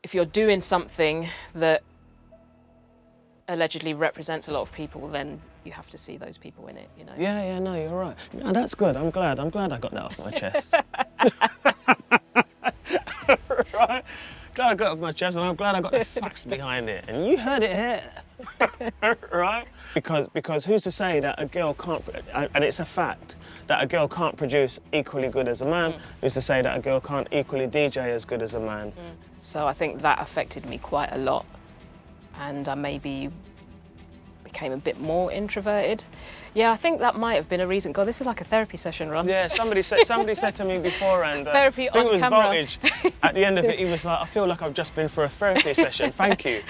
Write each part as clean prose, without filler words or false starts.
if you're doing something that allegedly represents a lot of people, then you have to see those people in it, you know? Yeah, no, you're right. No, that's good. I'm glad I got that off my chest. Right? Glad I got it off my chest, and I'm glad I got the facts behind it. And you heard it here, right? Because who's to say that a girl can't, and it's a fact, that a girl can't produce equally good as a man. Who's to say that a girl can't equally DJ as good as a man? So I think that affected me quite a lot, and I maybe became a bit more introverted. Yeah, I think that might have been a reason. God, this is like a therapy session, Ron. Yeah, somebody said to me before, and therapy I think on it was camera. Voltage. At the end of it, he was like, "I feel like I've just been for a therapy session. Thank you."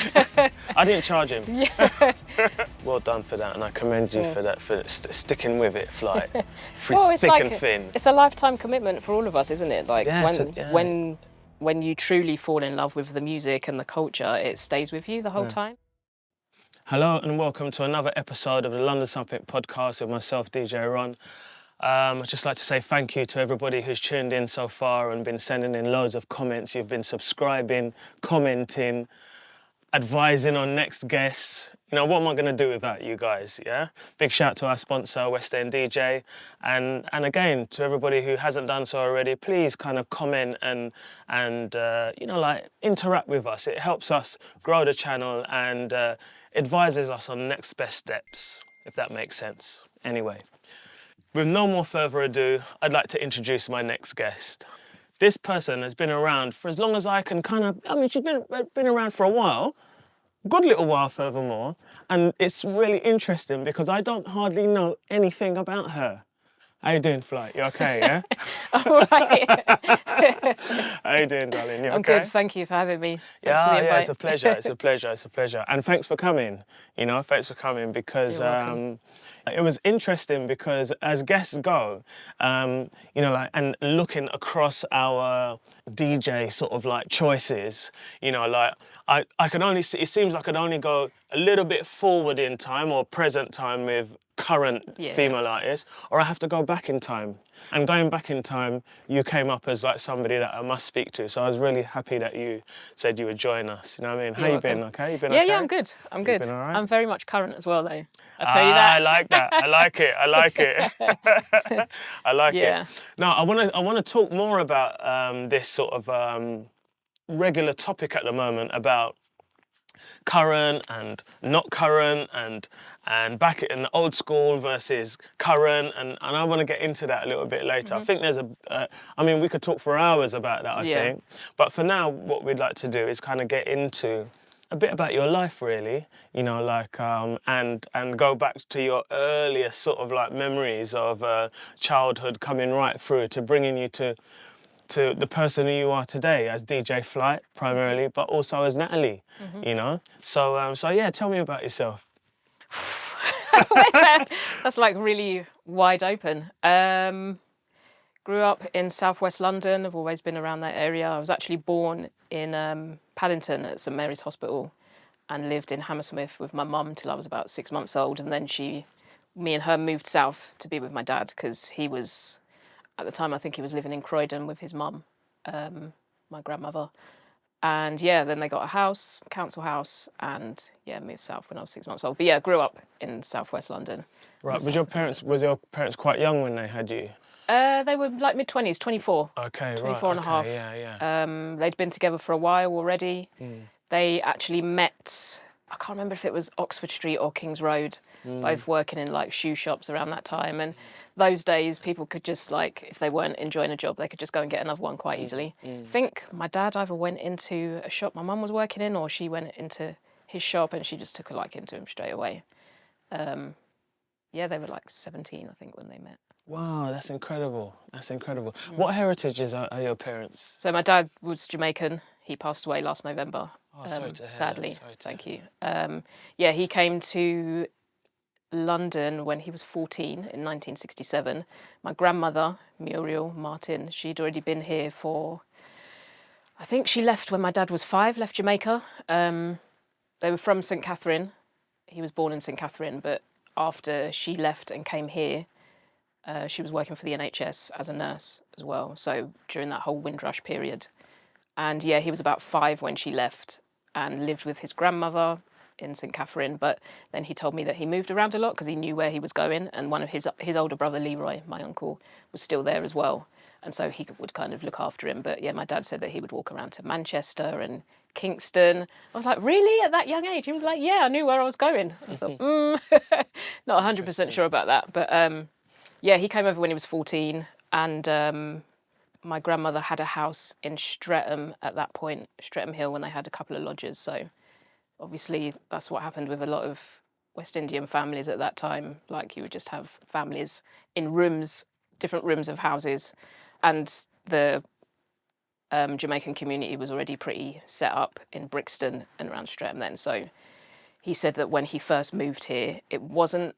I didn't charge him. Yeah. Well done for that, and I commend you for that, for sticking with it, Flight. Well, it's thick like, and thin. it's a lifetime commitment for all of us, isn't it? Like Yeah, when you truly fall in love with the music and the culture, it stays with you the whole time. Hello and welcome to another episode of the London Something podcast with myself, DJ Ron. I'd just like to say thank you to everybody who's tuned in so far and been sending in loads of comments. You've been subscribing, commenting, advising on next guests. You know, what am I going to do without you guys, yeah? Big shout to our sponsor, West End DJ. And again, to everybody who hasn't done so already, please kind of comment and you know, like, interact with us. It helps us grow the channel and advises us on next best steps, if that makes sense. Anyway, with no more further ado, I'd like to introduce my next guest. This person has been around for as long as I can she's been around for a while, good little while furthermore, and it's really interesting because I don't hardly know anything about her. How you doing, Flight? You okay, yeah? All right. How you doing, darling? You I'm okay? good, thank you for having me. Thanks for the Yeah, invite. it's a pleasure, it's a pleasure. And thanks for coming, you know, because You're welcome. it was interesting because as guests go, you know, like, and looking across our DJ sort of like choices, you know, like, I can only see, it seems like I can only go a little bit forward in time or present time with current female artists, or I have to go back in time. And going back in time, you came up as like somebody that I must speak to. So I was really happy that you said you would join us. You know what I mean? How you been? Okay, you been okay? Yeah, I'm good. I'm good. been all right? I'm very much current as well, though. I'll tell you that. I like that. I like it. I like it. I like Yeah. it. Now, I want to talk more about this sort of regular topic at the moment about current and not current and back in the old school versus current, and I want to get into that a little bit later. I think there's I mean, we could talk for hours about that, I think. But for now, what we'd like to do is kind of get into a bit about your life, really, you know, like, and go back to your earliest sort of like memories of childhood coming right through to bringing you to the person who you are today as DJ Flight primarily, but also as Natalie, you know? So yeah, tell me about yourself. That's like really wide open. Grew up in southwest London. I've always been around that area. I was actually born in Paddington at St Mary's Hospital and lived in Hammersmith with my mum till I was about 6 months old. And then me and her moved south to be with my dad because he was, at the time, I think he was living in Croydon with his mum, my grandmother. And yeah, then they got a house, council house, and yeah, moved south when I was 6 months old. But yeah, grew up in southwest London. Right, was your parents quite young when they had you? They were like mid-20s, 24. Okay, 24 and a half. Yeah. They'd been together for a while already. They actually met, I can't remember if it was Oxford Street or King's Road, both working in like shoe shops around that time. And those days, people could just like, if they weren't enjoying a job, they could just go and get another one quite easily. I think my dad either went into a shop my mum was working in, or she went into his shop and she just took a liking to him straight away. Yeah, they were like 17, I think, when they met. Wow, that's incredible. That's incredible. What heritages are your parents? So my dad was Jamaican. He passed away last November. Oh, sorry to hear sadly. that. Sorry to Thank hear you. Yeah, he came to London when he was 14 in 1967. My grandmother, Muriel Martin, she'd already been here for, I think she left when my dad was 5, left Jamaica. They were from St Catherine. He was born in St Catherine, but after she left and came here, she was working for the NHS as a nurse as well. So during that whole Windrush period, And yeah, he was about 5 when she left and lived with his grandmother in St Catherine. But then he told me that he moved around a lot because he knew where he was going. And one of his older brother, Leroy, my uncle, was still there as well. And so he would kind of look after him. But yeah, my dad said that he would walk around to Manchester and Kingston. I was like, really? At that young age? He was like, yeah, I knew where I was going. I thought, not 100% sure about that. But yeah, he came over when he was 14. And my grandmother had a house in Streatham at that point, Streatham Hill, when they had a couple of lodges. So obviously that's what happened with a lot of West Indian families at that time. Like you would just have families in rooms, different rooms of houses. And the Jamaican community was already pretty set up in Brixton and around Streatham then. So he said that when he first moved here, it wasn't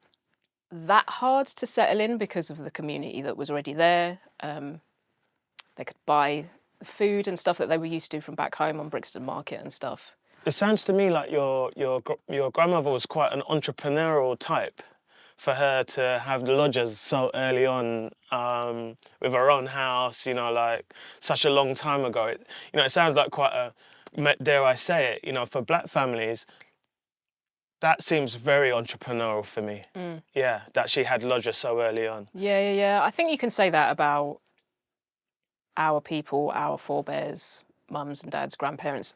that hard to settle in because of the community that was already there. They could buy the food and stuff that they were used to from back home on Brixton Market and stuff. It sounds to me like your grandmother was quite an entrepreneurial type. For her to have the lodges so early on, with her own house, you know, like such a long time ago, it sounds like quite a, dare I say it, you know, for black families, that seems very entrepreneurial for me. Yeah, that she had lodges so early on. Yeah. I think you can say that about our people, our forebears, mums and dads, grandparents,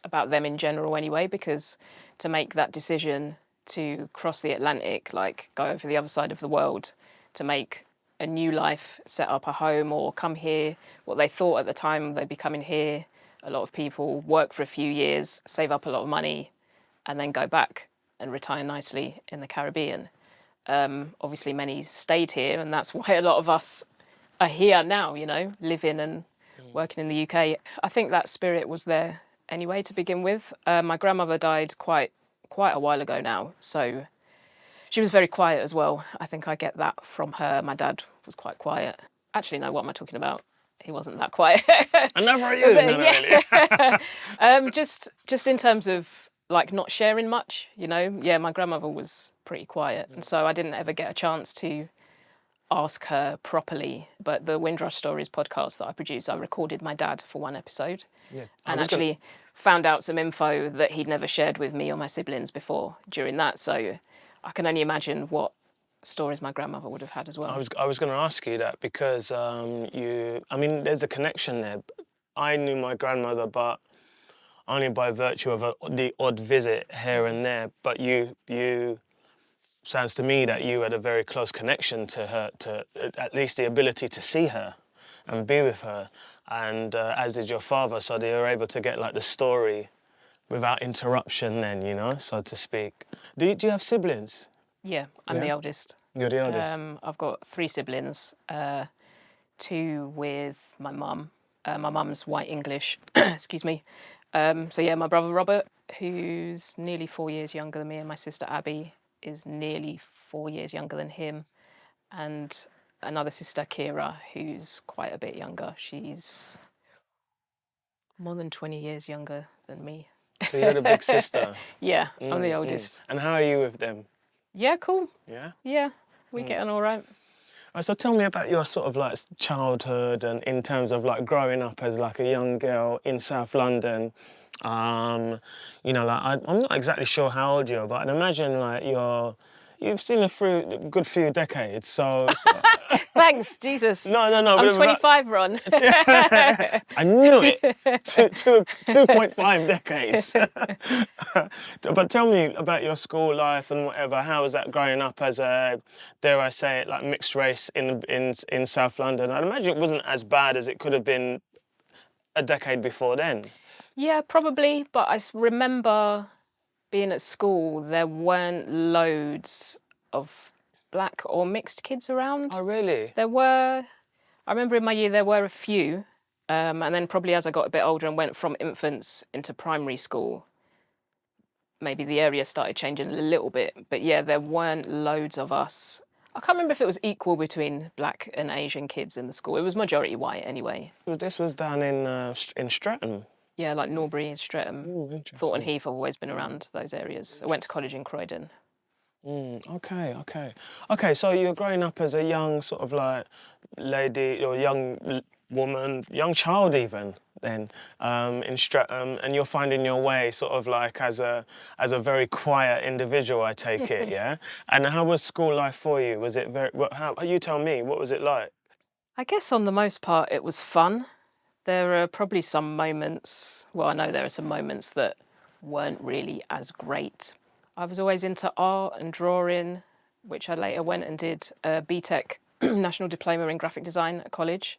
about them in general anyway, because to make that decision to cross the Atlantic, like go over the other side of the world to make a new life, set up a home or come here, what they thought at the time they'd be coming here, a lot of people work for a few years, save up a lot of money and then go back and retire nicely in the Caribbean. Obviously many stayed here and that's why a lot of us are here now, you know, living and working in the UK. I think that spirit was there anyway to begin with. My grandmother died quite a while ago now, so she was very quiet as well. I think I get that from her. My dad was quite quiet. Actually, no, what am I talking about? He wasn't that quiet. And never are you, really. Just in terms of like not sharing much, you know. Yeah, my grandmother was pretty quiet, and so I didn't ever get a chance to ask her properly. But the Windrush Stories podcast that I produced, I recorded my dad for one episode, and actually found out some info that he'd never shared with me or my siblings before during that. So I can only imagine what stories my grandmother would have had as well. I was going to ask you that because there's a connection there. I knew my grandmother, but only by virtue of the odd visit here and there. But you sounds to me that you had a very close connection to her, to at least the ability to see her and be with her. And as did your father, so they were able to get like the story without interruption then, you know, so to speak. Do you have siblings? Yeah, I'm the oldest. You're the oldest? I've got 3 siblings, 2 with my mum. My mum's white English, excuse me. So yeah, my brother Robert, who's nearly 4 years younger than me, and my sister Abby is nearly 4 years younger than him. And another sister, Kira, who's quite a bit younger. She's more than 20 years younger than me. So you're the big sister? Yeah, I'm the oldest. And how are you with them? Yeah, cool. Yeah? Yeah, we get on all right. So tell me about your sort of like childhood and in terms of like growing up as like a young girl in South London. You know, like I'm not exactly sure how old you are, but I'd imagine like you've seen a good few decades, so... Thanks, Jesus. No. I'm 25, Ron. I knew it. 2.5 decades. But tell me about your school life and whatever. How was that growing up as a, dare I say it, like mixed race in South London? I'd imagine it wasn't as bad as it could have been a decade before then. Yeah, probably. But I remember being at school, there weren't loads of black or mixed kids around. Oh, really? There were, I remember in my year there were a few, and then probably as I got a bit older and went from infants into primary school, maybe the area started changing a little bit. But yeah, there weren't loads of us. I can't remember if it was equal between black and Asian kids in the school. It was majority white anyway. This was down in Streatham? Yeah, like Norbury and Streatham. Ooh, interesting. Thornton Heath, I've always been around those areas. I went to college in Croydon. Okay. So you're growing up as a young sort of like lady or young woman, young child even then, and you're finding your way sort of like as a very quiet individual, I take it, yeah? And how was school life for you? Was it you tell me, what was it like? I guess on the most part it was fun. There are probably some moments, well, I know there are some moments that weren't really as great. I was always into art and drawing, which I later went and did a BTEC National Diploma in Graphic Design at college.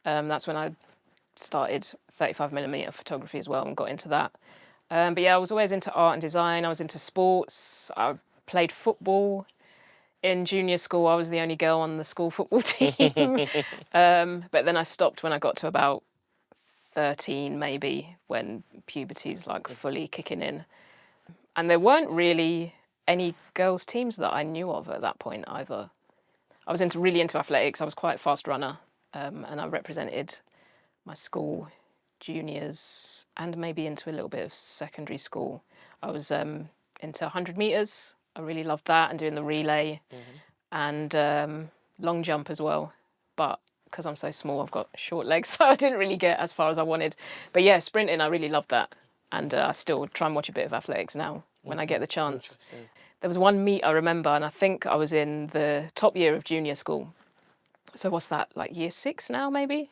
That's when I started 35mm photography as well and got into that. But yeah, I was always into art and design. I was into sports. I played football. In junior school, I was the only girl on the school football team. But then I stopped when I got to about 13 maybe, when puberty's like fully kicking in. And there weren't really any girls' teams that I knew of at that point either. I was really into athletics. I was quite a fast runner, and I represented my school juniors and maybe into a little bit of secondary school. I was into 100 metres. I really loved that, and doing the relay and long jump as well. But because I'm so small, I've got short legs, so I didn't really get as far as I wanted. But yeah, sprinting, I really loved that. And I still try and watch a bit of athletics now when I get the chance. There was one meet I remember, and I think I was in the top year of junior school. So what's that, like year 6 now, maybe?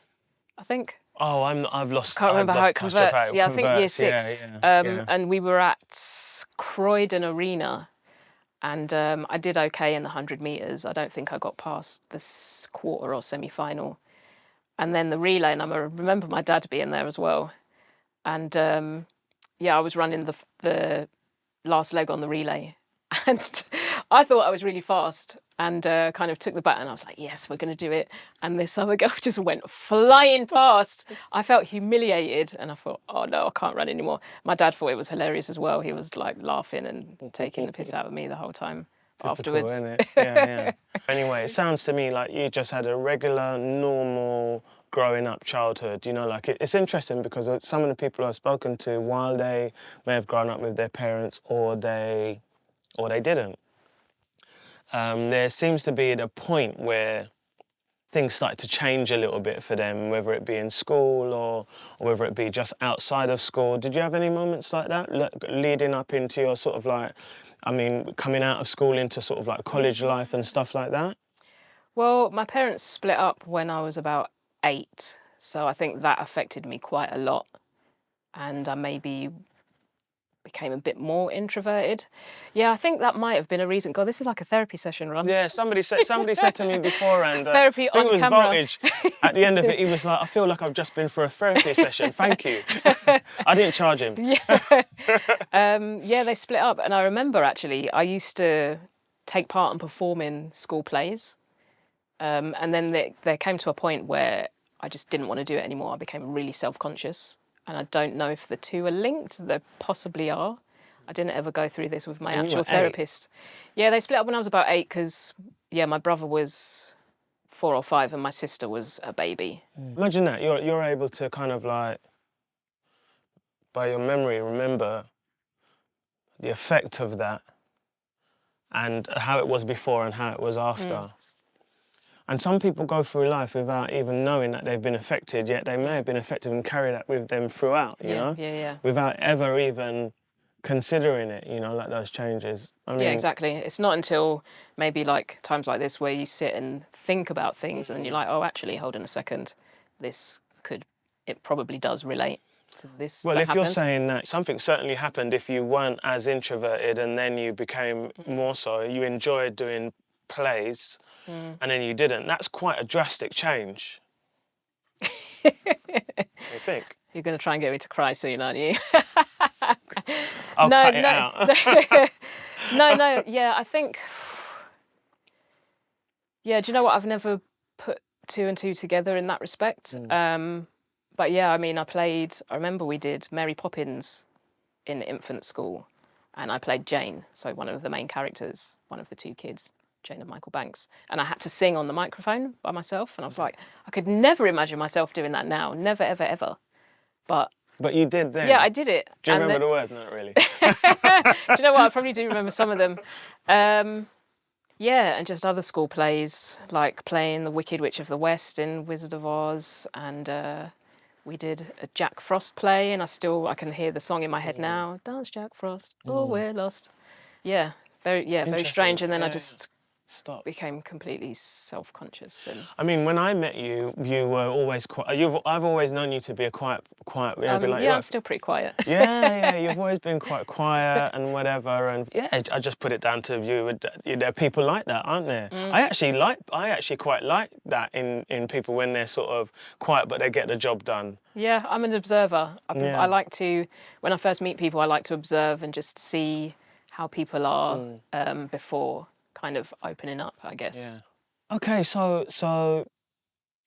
I think. Oh, I've lost. Can't remember how it converts. Yeah, I think year 6. Yeah. And we were at Croydon Arena, and I did okay in the 100 metres. I don't think I got past this quarter or semi-final. And then the relay, and I remember my dad being there as well. And yeah, I was running the last leg on the relay, and I thought I was really fast, and kind of took the baton. I was like, yes, we're going to do it. And this other girl just went flying past. I felt humiliated, and I thought, oh no, I can't run anymore. My dad thought it was hilarious as well. He was like laughing and taking the piss out of me the whole time. Typical, afterwards. Isn't it? Yeah. Anyway, it sounds to me like you just had a regular, normal growing up childhood. You know, like it's interesting because some of the people I've spoken to, while they may have grown up with their parents or they didn't, there seems to be the point where things start to change a little bit for them, whether it be in school or whether it be just outside of school. Did you have any moments like that leading up into your sort of like, I mean, coming out of school into sort of like college life and stuff like that? Well, my parents split up when I was about 8, so I think that affected me quite a lot, and I maybe became a bit more introverted. Yeah, I think that might have been a reason. God, this is like a therapy session, Ron. Yeah, somebody said to me before, and therapy on it was camera. Voltage. At the end of it, he was like, "I feel like I've just been for a therapy session. Thank you." I didn't charge him. Yeah, they split up, and I remember actually I used to take part and perform in school plays, and then there came to a point where I just didn't want to do it anymore. I became really self-conscious. And I don't know if the two are linked. They possibly are. I didn't ever go through this with my actual therapist. Yeah, they split up when I was about 8 because, yeah, my brother was 4 or 5 and my sister was a baby. Imagine that. You're able to kind of like, by your memory, remember the effect of that and how it was before and how it was after. And some people go through life without even knowing that they've been affected, yet they may have been affected and carry that with them throughout, you know? Yeah. Without ever even considering it, you know, like those changes. I mean, yeah, exactly. It's not until maybe like times like this where you sit and think about things and you're like, oh, actually, hold on a second, it probably does relate to this. Well, if happened. You're saying that something certainly happened if you weren't as introverted and then you became more so, you enjoyed doing plays, and then you didn't. That's quite a drastic change. What do you think? You're going to try and get me to cry soon, aren't you? I'll cut it out. No, yeah, I think... Yeah, do you know what? I've never put 2 and 2 together in that respect. But yeah, I mean, I remember we did Mary Poppins in infant school, and I played Jane, so one of the main characters, one of the 2 kids. Jane and Michael Banks, and I had to sing on the microphone by myself, and I was like, I could never imagine myself doing that now, never, ever, ever. But you did then? Yeah, I did it. Do you remember the words? Not really. Do you know what? I probably do remember some of them. Yeah, and just other school plays, like playing The Wicked Witch of the West in Wizard of Oz, and we did a Jack Frost play, and I can hear the song in my head now. Dance Jack Frost, oh we're lost. Yeah, very Interesting. strange. And then I Yeah. just Stop. became completely self-conscious. And I mean, when I met you, you were always quite. I've always known you to be a quiet. Be like, yeah, I'm still pretty quiet. yeah, you've always been quite quiet and whatever, and yeah, I just put it down to you. There are people like that, aren't there? I actually quite like that in people when they're sort of quiet but they get the job done. Yeah, I'm an observer. Yeah. I like to, when I first meet people, I like to observe and just see how people are before kind of opening up, I guess. Yeah. Okay, so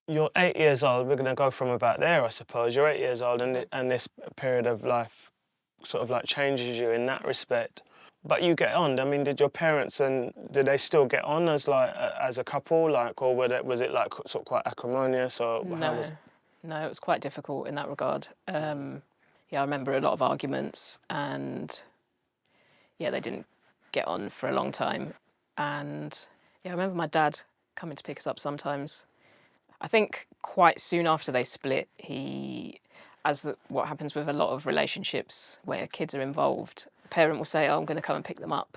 you're 8 years old. We're going to go from about there, I suppose. You're 8 years old, and this period of life sort of like changes you in that respect. But you get on. I mean, did your parents did they still get on as like as a couple, like, or was it like sort of quite acrimonious, or how was it? No, it was quite difficult in that regard. Yeah, I remember a lot of arguments, and yeah, they didn't get on for a long time. And yeah, I remember my dad coming to pick us up sometimes. I think quite soon after they split, what happens with a lot of relationships where kids are involved, a parent will say, "Oh, I'm going to come and pick them up,"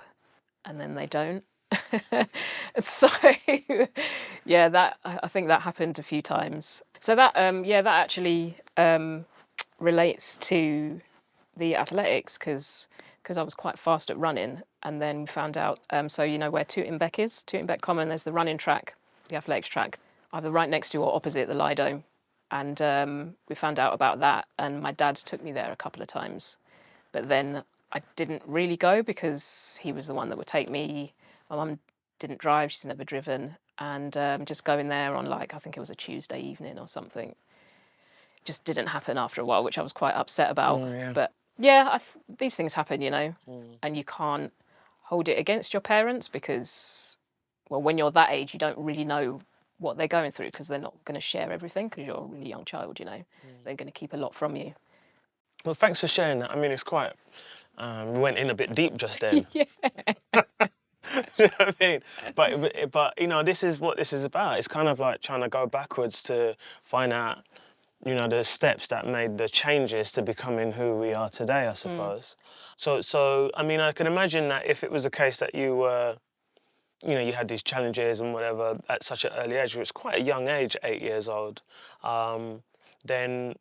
and then they don't. So yeah, I think that happened a few times. So that that actually relates to the athletics, because I was quite fast at running, and then we found out. So you know where Tooting-Bec is? Tooting-Bec Common. There's the running track, the athletics track, either right next to or opposite the Lido, and we found out about that. And my dad took me there a couple of times, but then I didn't really go because he was the one that would take me. My mum didn't drive; she's never driven, and just going there on, like, I think it was a Tuesday evening or something, just didn't happen after a while, which I was quite upset about. Yeah. But yeah, these things happen, you know, and you can't hold it against your parents because, well, when you're that age, you don't really know what they're going through because they're not going to share everything because you're a really young child, you know. They're going to keep a lot from you. Well, thanks for sharing that. I mean, it's quite. We went in a bit deep just then. Yeah. You know what I mean? But you know, this is what this is about. It's kind of like trying to go backwards to find out, you know, the steps that made the changes to becoming who we are today, I suppose. So I mean, I can imagine that if it was a case that you were, you know, you had these challenges and whatever at such an early age, it's quite a young age, 8 years old, then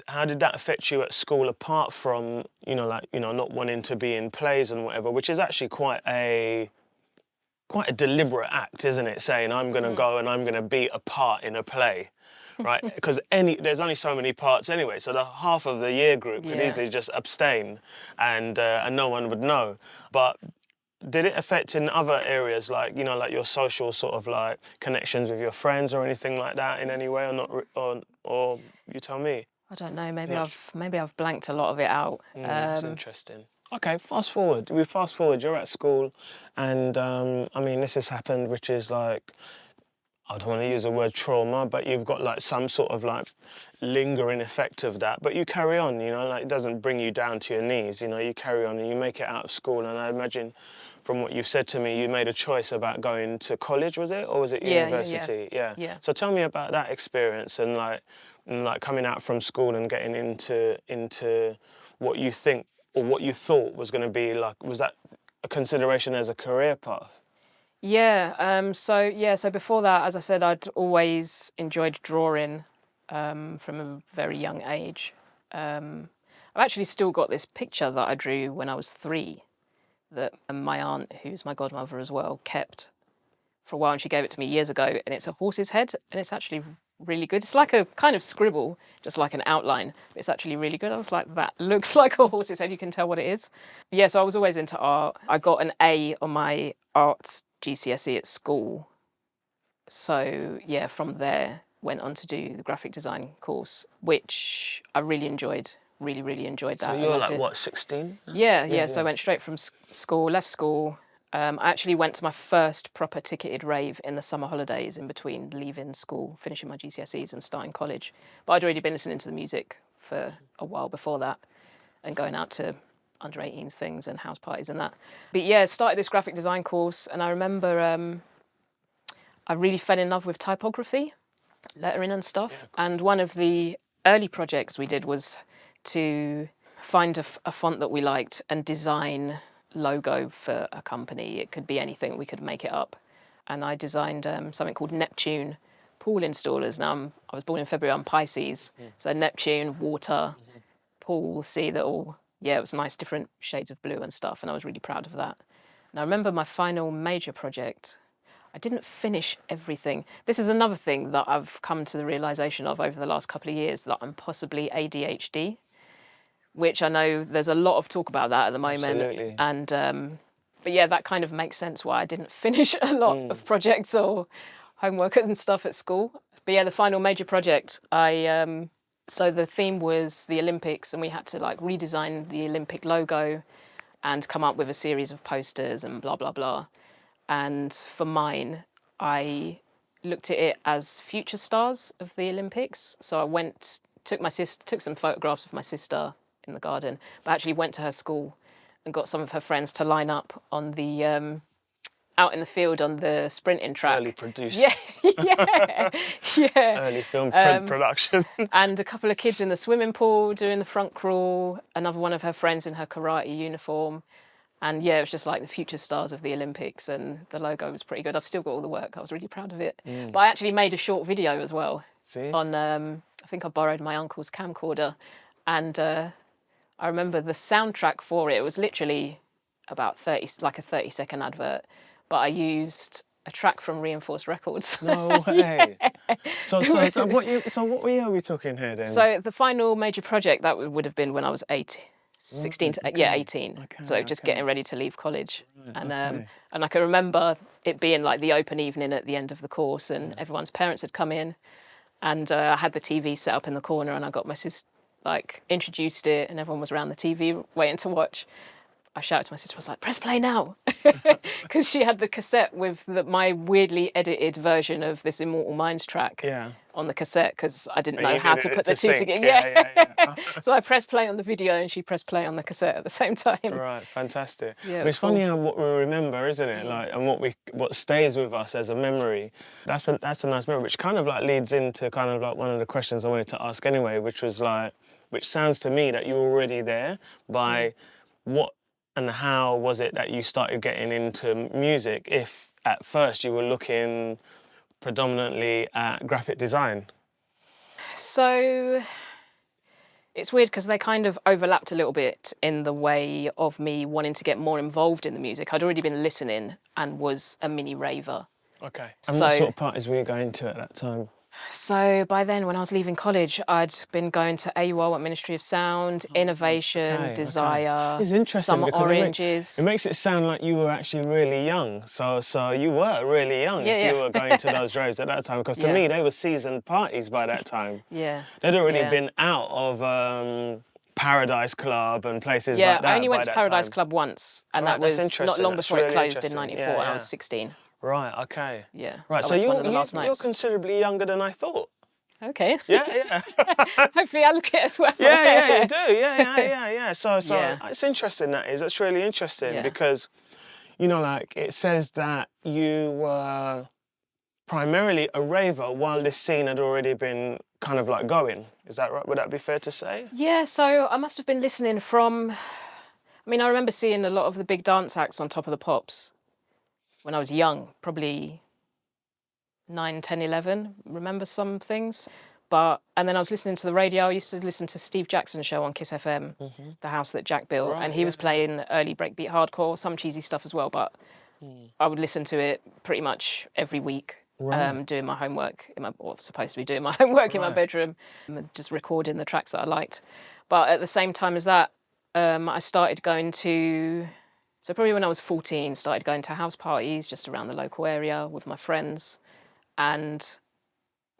how did that affect you at school, apart from, you know, like, you know, not wanting to be in plays and whatever, which is actually quite a deliberate act, isn't it? Saying, I'm going to go and I'm going to be a part in a play, right? Because there's only so many parts anyway, so the half of the year group could easily just abstain and no one would know. But did it affect in other areas, like, you know, like your social sort of like connections with your friends or anything like that in any way, or not? Or you tell me. I don't know. Maybe I've blanked a lot of it out. That's interesting. Okay, fast forward. You're at school, and I mean, this has happened, which is like, I don't want to use the word trauma, but you've got like some sort of like lingering effect of that. But you carry on, you know, like it doesn't bring you down to your knees. You know, you carry on and you make it out of school. And I imagine, from what you've said to me, you made a choice about going to college, was it, or was it university? Yeah. So tell me about that experience and like coming out from school and getting into what you think or what you thought was going to be like. Was that a consideration as a career path? Yeah. So before that, as I said, I'd always enjoyed drawing from a very young age. I've actually still got this picture that I drew when I was 3 that my aunt, who's my godmother as well, kept for a while, and she gave it to me years ago, and it's a horse's head, and it's actually really good. It's like a kind of scribble, just like an outline, but it's actually really good. I was like, that looks like a horse's head, you can tell what it is. Yeah, so I was always into art. I got an A on my arts GCSE at school. So yeah, from there, went on to do the graphic design course, which I really enjoyed. Really enjoyed that. So you're like, what, 16? Yeah. So I went straight from school, left school. I actually went to my first proper ticketed rave in the summer holidays in between leaving school, finishing my GCSEs and starting college. But I'd already been listening to the music for a while before that and going out to under 18s things and house parties and that. But yeah, started this graphic design course, and I remember I really fell in love with typography, lettering and stuff. And one of the early projects we did was to find a font that we liked and design logo for a company. It could be anything, we could make it up. And I designed something called Neptune pool installers. Now, I was born in February, I'm Pisces. So Neptune, water, pool, sea, that all, yeah, it was nice, different shades of blue and stuff. And I was really proud of that. And I remember my final major project, I didn't finish everything. This is another thing that I've come to the realization of over the last couple of years, that I'm possibly ADHD, which I know there's a lot of talk about that at the moment. Absolutely. And but yeah, that kind of makes sense why I didn't finish a lot of projects or homework and stuff at school. But yeah, the final major project, so the theme was the Olympics, and we had to like redesign the Olympic logo and come up with a series of posters and blah, blah, blah. And for mine, I looked at it as future stars of the Olympics. So I took some photographs of my sister in the garden, but actually went to her school and got some of her friends to line up on the out in the field on the sprinting track. Early producer. Yeah. Early film production. And a couple of kids in the swimming pool doing the front crawl, another one of her friends in her karate uniform. And yeah, it was just like the future stars of the Olympics, and the logo was pretty good. I've still got all the work. I was really proud of it. But I actually made a short video as well. See? On, I think I borrowed my uncle's camcorder. And I remember the soundtrack for it. It was literally about 30-second advert. But I used a track from Reinforced Records. No way. So what year are we talking here then? So the final major project, that would have been when I was 18. Okay, so just getting ready to leave college. Right, and I can remember it being like the open evening at the end of the course, and everyone's parents had come in, and I had the TV set up in the corner, and I got my sister, like, introduced it, and everyone was around the TV waiting to watch. I shouted to my sister, I was like, press play now. Because she had the cassette with my weirdly edited version of this Immortal Minds track on the cassette, because I didn't know how to put the two together. Yeah. So I pressed play on the video and she pressed play on the cassette at the same time. Right, fantastic. Yeah, it's funny how what we remember, isn't it? Like, and what stays with us as a memory. That's a nice memory, which kind of like leads into kind of like one of the questions I wanted to ask anyway, which was like, which sounds to me that you were already there by what and how was it that you started getting into music, if at first you were looking predominantly at graphic design? So it's weird because they kind of overlapped a little bit in the way of me wanting to get more involved in the music. I'd already been listening and was a mini raver. Okay. And what sort of parties were you going to at that time? So by then, when I was leaving college, I'd been going to AUL at Ministry of Sound, Innovation, Desire, It's interesting Summer Oranges. It makes it sound like you were actually really young. So you were really young if you were going to those raves at that time. Because to me, they were seasoned parties by that time. Yeah. They'd already been out of Paradise Club and places like that. Yeah, I only went to Paradise Club once, and that was not long before it closed in '94, and I was 16. Right, okay. Yeah. Right, so you're considerably younger than I thought. Okay. Yeah. Hopefully I look it as well. Yeah, you do. Yeah. So it's interesting, that is. That's really interesting because, you know, like, it says that you were primarily a raver while this scene had already been kind of like going. Is that right? Would that be fair to say? Yeah, so I must have been listening from... I mean, I remember seeing a lot of the big dance acts on Top of the Pops when I was young, probably 9, 10, 11, remember some things. And then I was listening to the radio. I used to listen to Steve Jackson's show on Kiss FM, The House That Jack Built, and he was playing early breakbeat hardcore, some cheesy stuff as well, but I would listen to it pretty much every week, doing my homework, supposed to be doing my homework in my bedroom, and just recording the tracks that I liked. But at the same time as that, I started going to... So probably when I was 14, started going to house parties just around the local area with my friends. And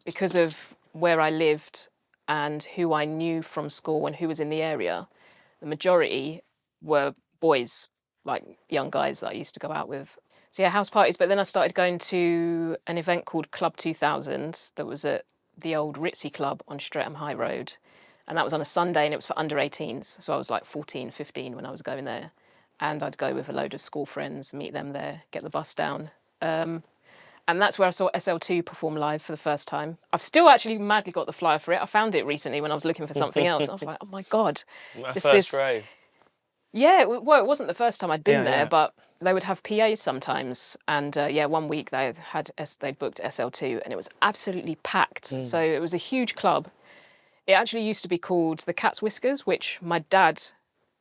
because of where I lived and who I knew from school and who was in the area, the majority were boys, like young guys that I used to go out with. So yeah, house parties. But then I started going to an event called Club 2000 that was at the old Ritzy Club on Streatham High Road. And that was on a Sunday, and it was for under 18s. So I was like 14, 15 when I was going there. And I'd go with a load of school friends, meet them there, get the bus down. And that's where I saw SL2 perform live for the first time. I've still actually madly got the flyer for it. I found it recently when I was looking for something else. And I was like, oh my God. My first rave. Yeah, well, it wasn't the first time I'd been there, but they would have PAs sometimes. And 1 week they'd booked SL2 and it was absolutely packed. So it was a huge club. It actually used to be called the Cat's Whiskers, which my dad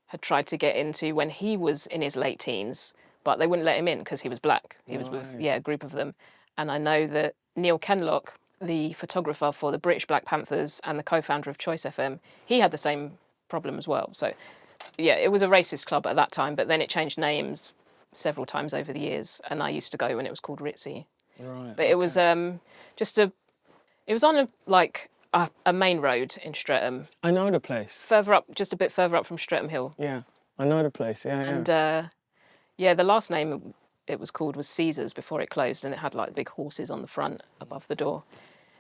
had tried to get into when he was in his late teens, but they wouldn't let him in because he was black. He was with a group of them. And I know that Neil Kenlock, the photographer for the British Black Panthers and the co-founder of Choice FM, he had the same problem as well. So, yeah, it was a racist club at that time, but then it changed names several times over the years, and I used to go when it was called Ritzy. Right. But it was it was on a main road in Streatham. I know the place. Further up, just a bit further up from Streatham Hill. Yeah, I know the place, And, the last name it was called was Caesar's before it closed, and it had like big horses on the front above the door.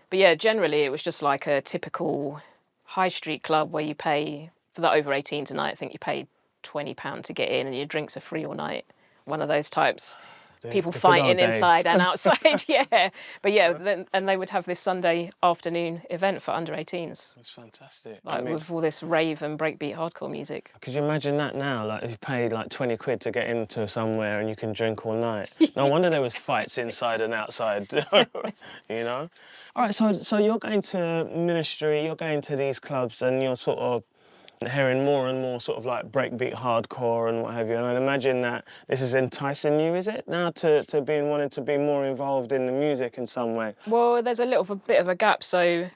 But yeah, generally it was just like a typical high street club where you pay, for the over 18 tonight, I think you paid £20 to get in and your drinks are free all night. One of those types. People fighting inside and outside, But and they would have this Sunday afternoon event for under 18s. That's fantastic. With all this rave and breakbeat hardcore music. Could you imagine that now? Like, if you paid like 20 quid to get into somewhere and you can drink all night. No wonder there was fights inside and outside, you know? All right, so you're going to ministry, you're going to these clubs and you're sort of hearing more and more sort of like breakbeat hardcore and what have you. And I'd imagine that this is enticing you, is it, now to wanting to be more involved in the music in some way? Well, there's a bit of a gap. So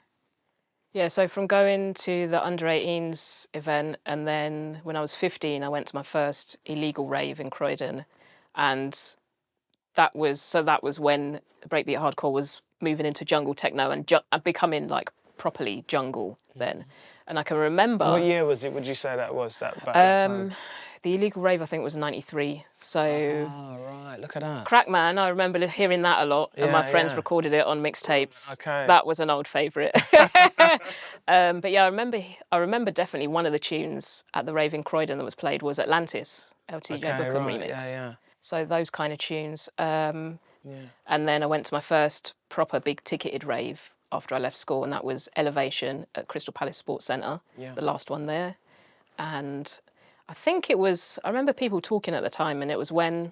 from going to the under 18s event, and then when I was 15, I went to my first illegal rave in Croydon. And that was when breakbeat hardcore was moving into jungle techno and becoming like properly jungle then. And I can remember... What year was it, would you say that was, that back time? The illegal rave, I think, was 93. So... Oh, right, look at that. Crackman, I remember hearing that a lot, and my friends recorded it on mixtapes. Okay. That was an old favourite. But yeah, I remember definitely one of the tunes at the rave in Croydon that was played was Atlantis, LTJ Bookham remix. Yeah. So those kind of tunes. And then I went to my first proper big ticketed rave after I left school, and that was Elevation at Crystal Palace Sports Centre, the last one there. And I think I remember people talking at the time, and it was when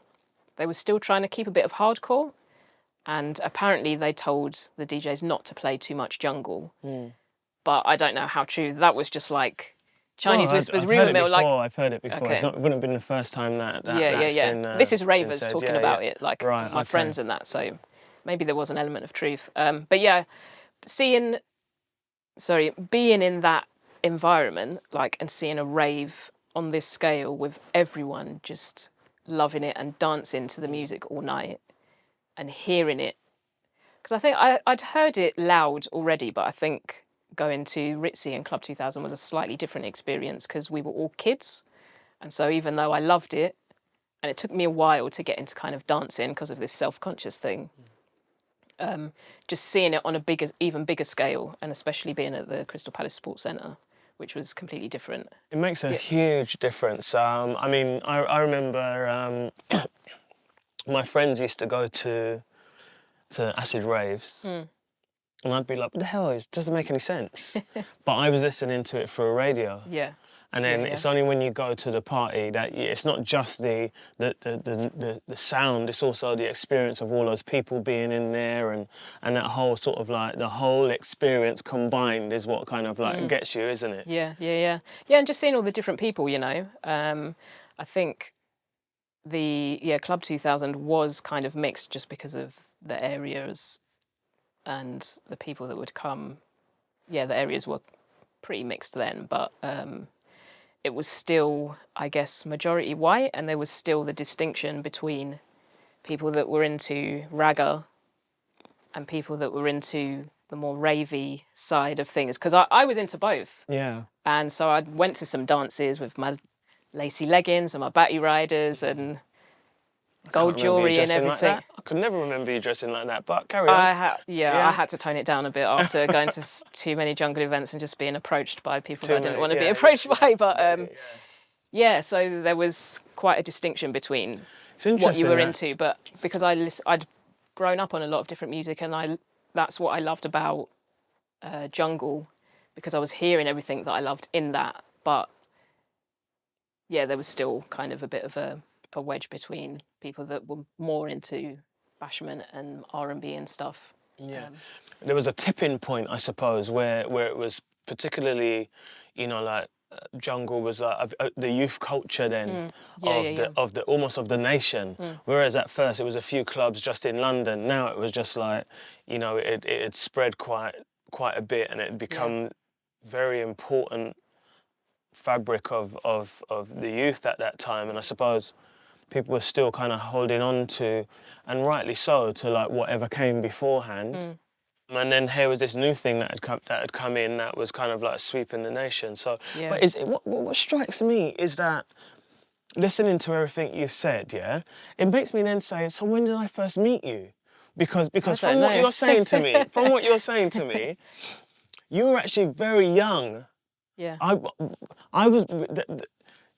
they were still trying to keep a bit of hardcore, and apparently they told the DJs not to play too much jungle. But I don't know how true. That was just like Chinese whispers, rumour mill. I've heard it before. Okay. It wouldn't have been the first time that's been this is ravers talking about it, like my friends and that, so maybe there was an element of truth. But yeah, being in that environment, like, and seeing a rave on this scale with everyone just loving it and dancing to the music all night and hearing it. Because I think I'd heard it loud already, but I think going to Ritzy and Club 2000 was a slightly different experience because we were all kids. And so even though I loved it, and it took me a while to get into kind of dancing because of this self-conscious thing, just seeing it on a even bigger scale, and especially being at the Crystal Palace Sports Centre, which was completely different. It makes a huge difference. I mean, I remember my friends used to go to acid raves, and I'd be like, what the hell, it doesn't make any sense. But I was listening to it through a radio. Yeah. And then it's only when you go to the party that it's not just the sound, it's also the experience of all those people being in there, and that whole sort of like the whole experience combined is what kind of like gets you, isn't it? Yeah, and just seeing all the different people, you know. I think Club 2000 was kind of mixed just because of the areas and the people that would come. Yeah, the areas were pretty mixed then, but it was still, I guess, majority white, and there was still the distinction between people that were into ragga and people that were into the more ravey side of things. Because I was into both. Yeah. And so I went to some dances with my lacy leggings and my batty riders, and gold jewellery and everything. Like that. I could never remember you dressing like that, but carry on. I had to tone it down a bit after going to too many jungle events and just being approached by people that I didn't want to be approached by. But so there was quite a distinction between what you were into. But because I'd grown up on a lot of different music, and that's what I loved about jungle, because I was hearing everything that I loved in that. But yeah, there was still kind of a bit of a wedge between people that were more into bashment and R&B and stuff. Yeah, there was a tipping point, I suppose, where it was particularly, like jungle was the youth culture then of the almost of the nation. Whereas at first it was a few clubs just in London. Now it was just like, it had spread quite a bit, and it had become very important fabric of the youth at that time. And I suppose people were still kind of holding on to, and rightly so, to like whatever came beforehand. And then here was this new thing that had come in that was kind of like sweeping the nation. So, but what strikes me is that listening to everything you've said, it makes me then say, so when did I first meet you? Because from what you're saying to me, you were actually very young. Yeah.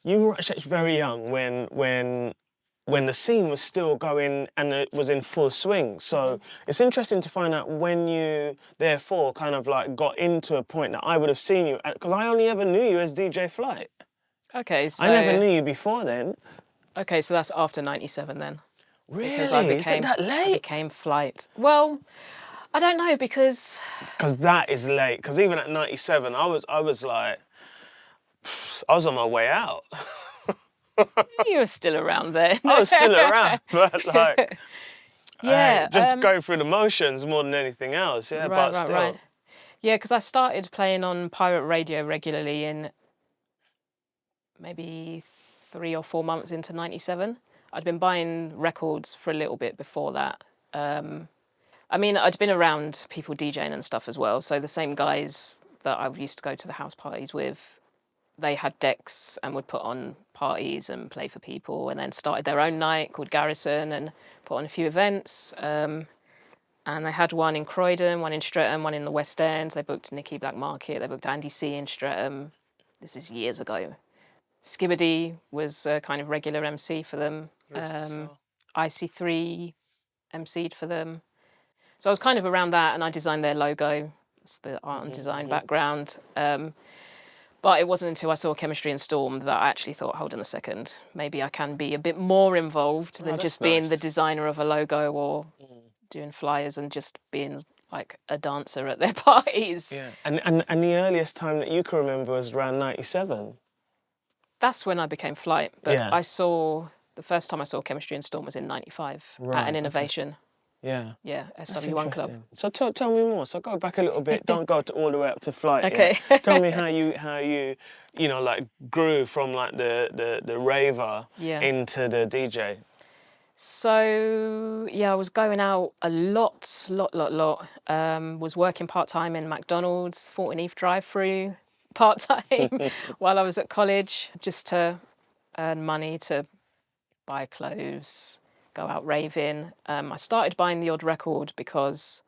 You were actually very young when the scene was still going and it was in full swing. So it's interesting to find out when you, therefore, kind of like got into a point that I would have seen you, because I only ever knew you as DJ Flight. Okay, so... I never knew you before then. Okay, so that's after 97 then. Really? Is it that late? I became Flight. Well, I don't know, because... Because that is late. Because even at 97, I was on my way out. You were still around then. I was still around, but like... Yeah. just going through the motions more than anything else, but still. Right. Yeah, because I started playing on pirate radio regularly in maybe 3 or 4 months into 97. I'd been buying records for a little bit before that. I mean, I'd been around people DJing and stuff as well. So the same guys that I used to go to the house parties with, they had decks and would put on parties and play for people, and then started their own night called Garrison and put on a few events. And they had one in Croydon, one in Streatham, one in the West End. They booked Nicky Black Market, they booked Andy C in Streatham. This is years ago. Skibbity was a kind of regular MC for them. IC3 MC'd for them. So I was kind of around that, and I designed their logo. It's the art and design background. But it wasn't until I saw Chemistry and Storm that I actually thought, hold on a second, maybe I can be a bit more involved than just being the designer of a logo or doing flyers and just being like a dancer at their parties. Yeah. And the earliest time that you can remember was around 97? That's when I became Flight. But the first time I saw Chemistry and Storm was in 95 at an Innovation. Okay. Yeah. Yeah, SW1 Club. So tell me more. So go back a little bit. Don't go all the way up to Flight. Okay. Tell me how you like grew from like the raver into the DJ. So I was going out a lot. Was working part-time in McDonald's, Thornton Heath drive-through part-time while I was at college, just to earn money to buy clothes, go out raving. I started buying the odd record because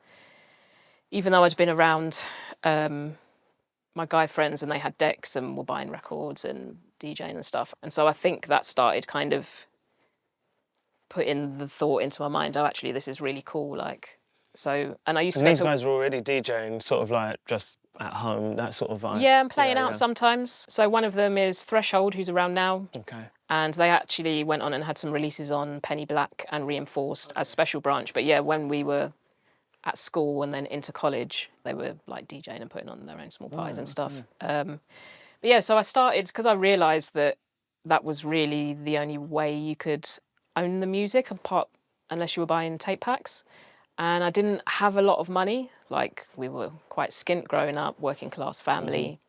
even though I'd been around my guy friends and they had decks and were buying records and DJing and stuff, and so I think that started kind of putting the thought into my mind, oh, actually, this is really cool. Like, so, and I used to. These guys were already DJing, sort of like just at home, that sort of vibe. Yeah, I'm playing out sometimes. So one of them is Threshold, who's around now. Okay. And they actually went on and had some releases on Penny Black and Reinforced as Special Branch. But yeah, when we were at school and then into college, they were like DJing and putting on their own small parties and stuff. But yeah, so I started because I realised that that was really the only way you could own the music, unless you were buying tape packs. And I didn't have a lot of money. Like, we were quite skint growing up, working class family.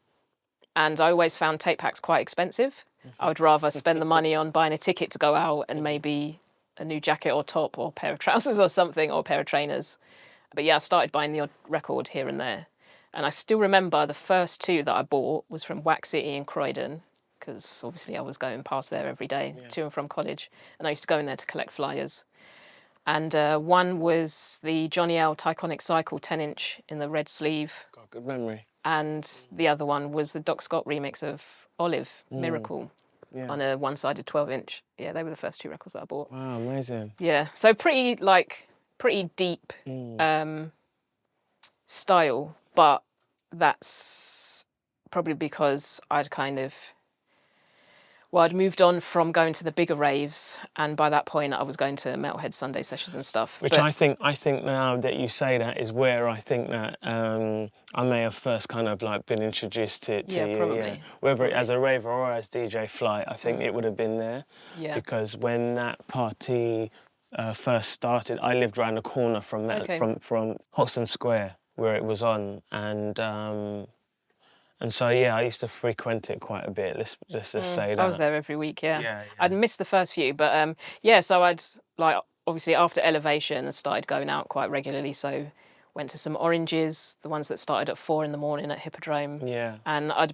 And I always found tape packs quite expensive. I would rather spend the money on buying a ticket to go out and maybe a new jacket or top or a pair of trousers or something, or a pair of trainers. But yeah, I started buying the odd record here and there. And I still remember the first two that I bought was from Wax City in Croydon, because obviously I was going past there every day to and from college, and I used to go in there to collect flyers. And one was the Johnny L Tyconic Cycle 10-inch in the red sleeve. Got a good memory. And the other one was the Doc Scott remix of Olive, Miracle, on a one-sided 12-inch. Yeah, they were the first 2 records that I bought. Wow, amazing. Yeah, so pretty deep style, but that's probably because I'd moved on from going to the bigger raves, and by that point I was going to Metalhead Sunday sessions and stuff. Which I think now that you say that is where I think that I may have first kind of like been introduced to you. Probably. Yeah. Whether as a raver or as DJ Flight, I think it would have been there. Yeah. Because when that party first started, I lived around the corner from from Hoxton Square where it was on, and so, yeah, I used to frequent it quite a bit, let's just say that. I was there every week, yeah. I'd missed the first few, but so I'd, like, obviously after Elevation, I started going out quite regularly, so went to some Oranges, the ones that started at 4 a.m. at Hippodrome. Yeah. And I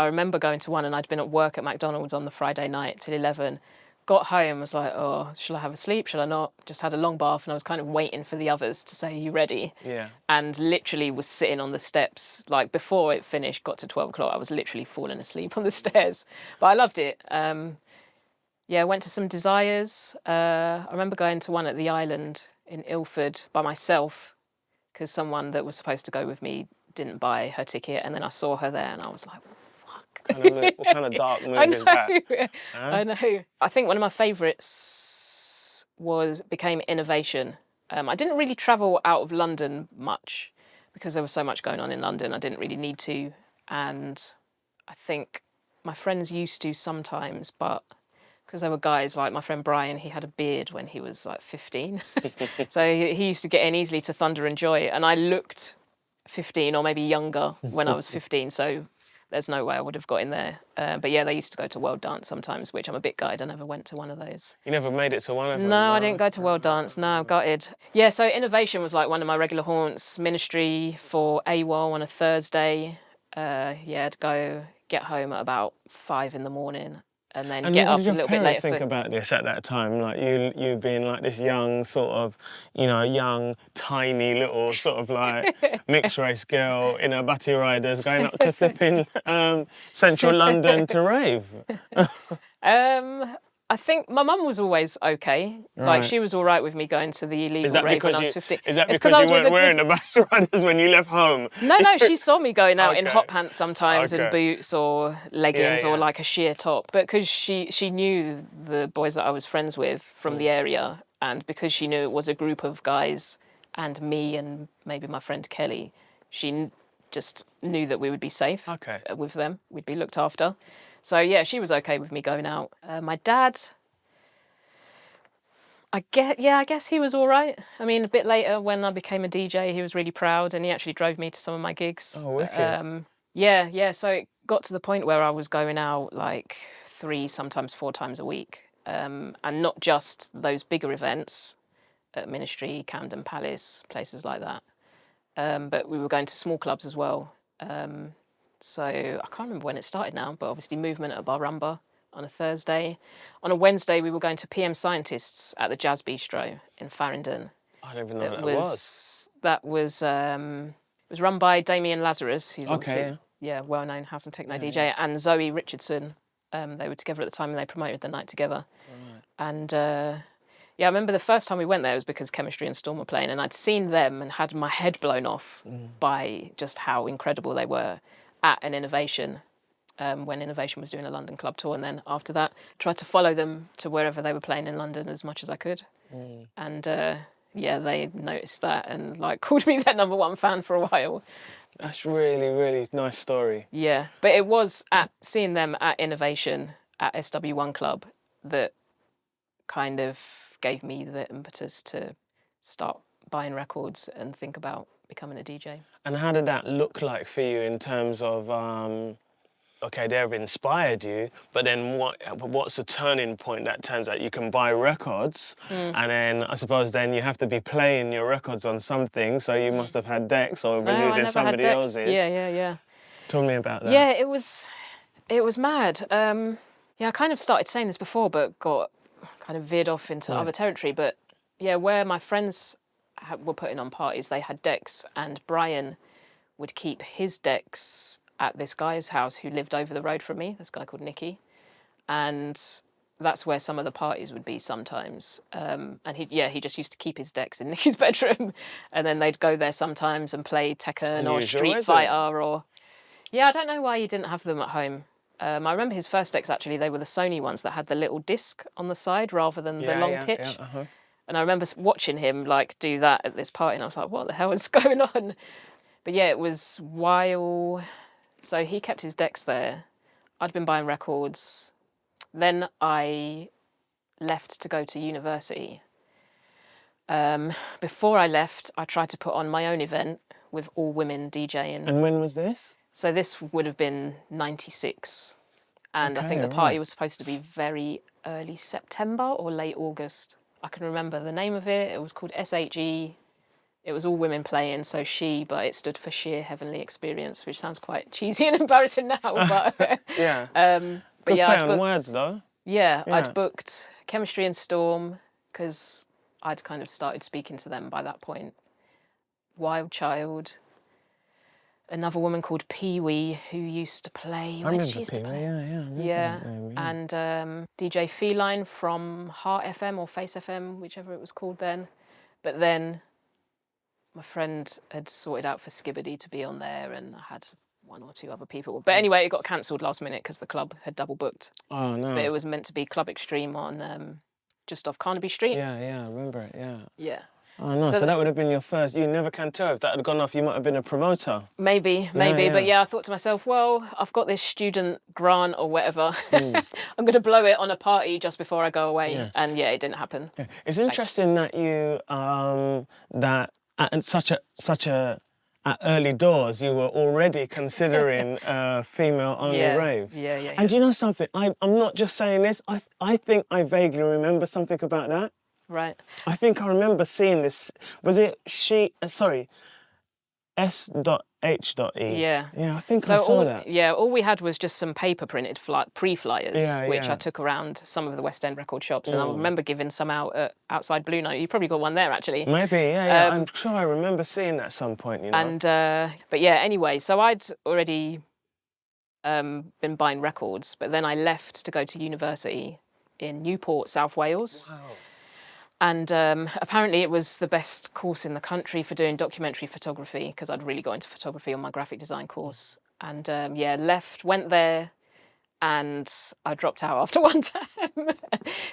remember going to one, and I'd been at work at McDonald's on the Friday night till 11, got home, was like, oh, shall I have a sleep, shall I not? Just had a long bath, and I was kind of waiting for the others to say, you ready? Yeah. And literally was sitting on the steps, like before it finished, got to 12 o'clock, I was literally falling asleep on the stairs. But I loved it. Went to some Desires. I remember going to one at the Island in Ilford by myself, because someone that was supposed to go with me didn't buy her ticket, and then I saw her there, and I was like, what kind of dark move is that? Huh? I know. I think one of my favourites became Innovation. I didn't really travel out of London much because there was so much going on in London. I didn't really need to. And I think my friends used to sometimes, but because there were guys like my friend Brian, he had a beard when he was like 15. So he used to get in easily to Thunder and Joy. And I looked 15 or maybe younger when I was 15. So there's no way I would have got in there. But yeah, they used to go to World Dance sometimes, which I'm a bit gutted I never went to one of those. You never made it to one of them? No, I didn't go to World Dance. No, gutted. Yeah, so Innovation was like one of my regular haunts. Ministry for AWOL on a Thursday. I'd go, get home at about 5 a.m. and then get up a little bit later. What did your parents think about this at that time? Like you being like this young sort of, young, tiny little sort of like mixed race girl in her batty riders going up to flipping central London to rave. I think my mum was always okay. Right. Like, she was all right with me going to the illegal rave when I was 15. Is that because you weren't wearing the batty riders when you left home? No, she saw me going out in Okay. hot pants sometimes, in boots or leggings Yeah. or like a sheer top. But because she knew the boys that I was friends with from the area, and because she knew it was a group of guys and me and maybe my friend Kelly, she just knew that we would be safe with them. We'd be looked after. So yeah, she was okay with me going out. My dad, I guess he was all right. I mean, a bit later when I became a DJ, he was really proud, and he actually drove me to some of my gigs. Oh, wicked. So it got to the point where I was going out like 3, sometimes 4 times a week, and not just those bigger events at Ministry, Camden Palace, places like that. But we were going to small clubs as well. So I can't remember when it started now, but obviously Movement at Barumba on a Thursday. On a Wednesday, we were going to PM Scientists at the Jazz Bistro in Farringdon. I don't even know what that was. That was it was run by Damien Lazarus, who's obviously well-known house and techno DJ, and Zoe Richardson. They were together at the time, and they promoted the night together. Right. And I remember the first time we went there was because Chemistry and Storm were playing, and I'd seen them and had my head blown off by just how incredible they were at an Innovation, when Innovation was doing a London club tour. And then after that, tried to follow them to wherever they were playing in London as much as I could. And they noticed that and like called me their #1 fan for a while. That's really, really nice story. Yeah, but it was at seeing them at Innovation at SW1 Club that kind of gave me the impetus to start buying records and think about becoming a DJ. And how did that look like for you in terms of, they've inspired you, but then what's the turning point that turns out you can buy records, and then I suppose then you have to be playing your records on something, so you must have had decks or was using somebody else's. Yeah. Tell me about that. Yeah, it was It was mad. Yeah, I kind of started saying this before, but got kind of veered off into other territory. But yeah, where my friends were putting on parties, they had decks, and Brian would keep his decks at this guy's house who lived over the road from me, this guy called Nicky. And that's where some of the parties would be sometimes. And he just used to keep his decks in Nicky's bedroom. And then they'd go there sometimes and play Tekken or Street Fighter or... Yeah, I don't know why he didn't have them at home. I remember his first decks, actually, they were the Sony ones that had the little disc on the side rather than the long pitch. And I remember watching him like do that at this party, and I was like, what the hell is going on? But yeah, it was while... So he kept his decks there. I'd been buying records. Then I left to go to university. Before I left, I tried to put on my own event with all women DJing. And when was this? So this would have been 96. And I think the party was supposed to be very early September or late August. I can remember the name of it. It was called SHE. It was all women playing, so she, but it stood for Sheer Heavenly Experience, which sounds quite cheesy and embarrassing now. But yeah. But Good yeah, play I'd on booked, words though. Yeah, I'd booked Chemistry and Storm because I'd kind of started speaking to them by that point. Wild Child. Another woman called Pee Wee who used to play. I remember Pee Wee, yeah. And DJ Feline from Heart FM or Face FM, whichever it was called then. But then my friend had sorted out for Skibbity to be on there, and I had one or two other people. But anyway, it got cancelled last minute because the club had double booked. Oh, no. But it was meant to be Club Extreme on just off Carnaby Street. Yeah, I remember it, yeah. Yeah. Oh, no, so that would have been your first... You never can tell. If that had gone off, you might have been a promoter. Maybe. Yeah. But yeah, I thought to myself, well, I've got this student grant or whatever. I'm going to blow it on a party just before I go away. Yeah. And yeah, it didn't happen. Yeah. It's interesting that you... that at such a at early doors, you were already considering female-only raves. Yeah. And do you know something? I'm not just saying this. I think I vaguely remember something about that. Right. I think I remember seeing this. Was it S.H.E? Yeah. Yeah, I think I saw that. Yeah, all we had was just some paper printed pre-flyers, which I took around some of the West End record shops, and I remember giving some out outside Blue Note. You probably got one there, actually. Maybe, yeah. I'm sure I remember seeing that at some point, you know. And, but yeah, anyway, so I'd already been buying records, but then I left to go to university in Newport, South Wales. Wow. And apparently it was the best course in the country for doing documentary photography, because I'd really got into photography on my graphic design course. And went there, and I dropped out after one term.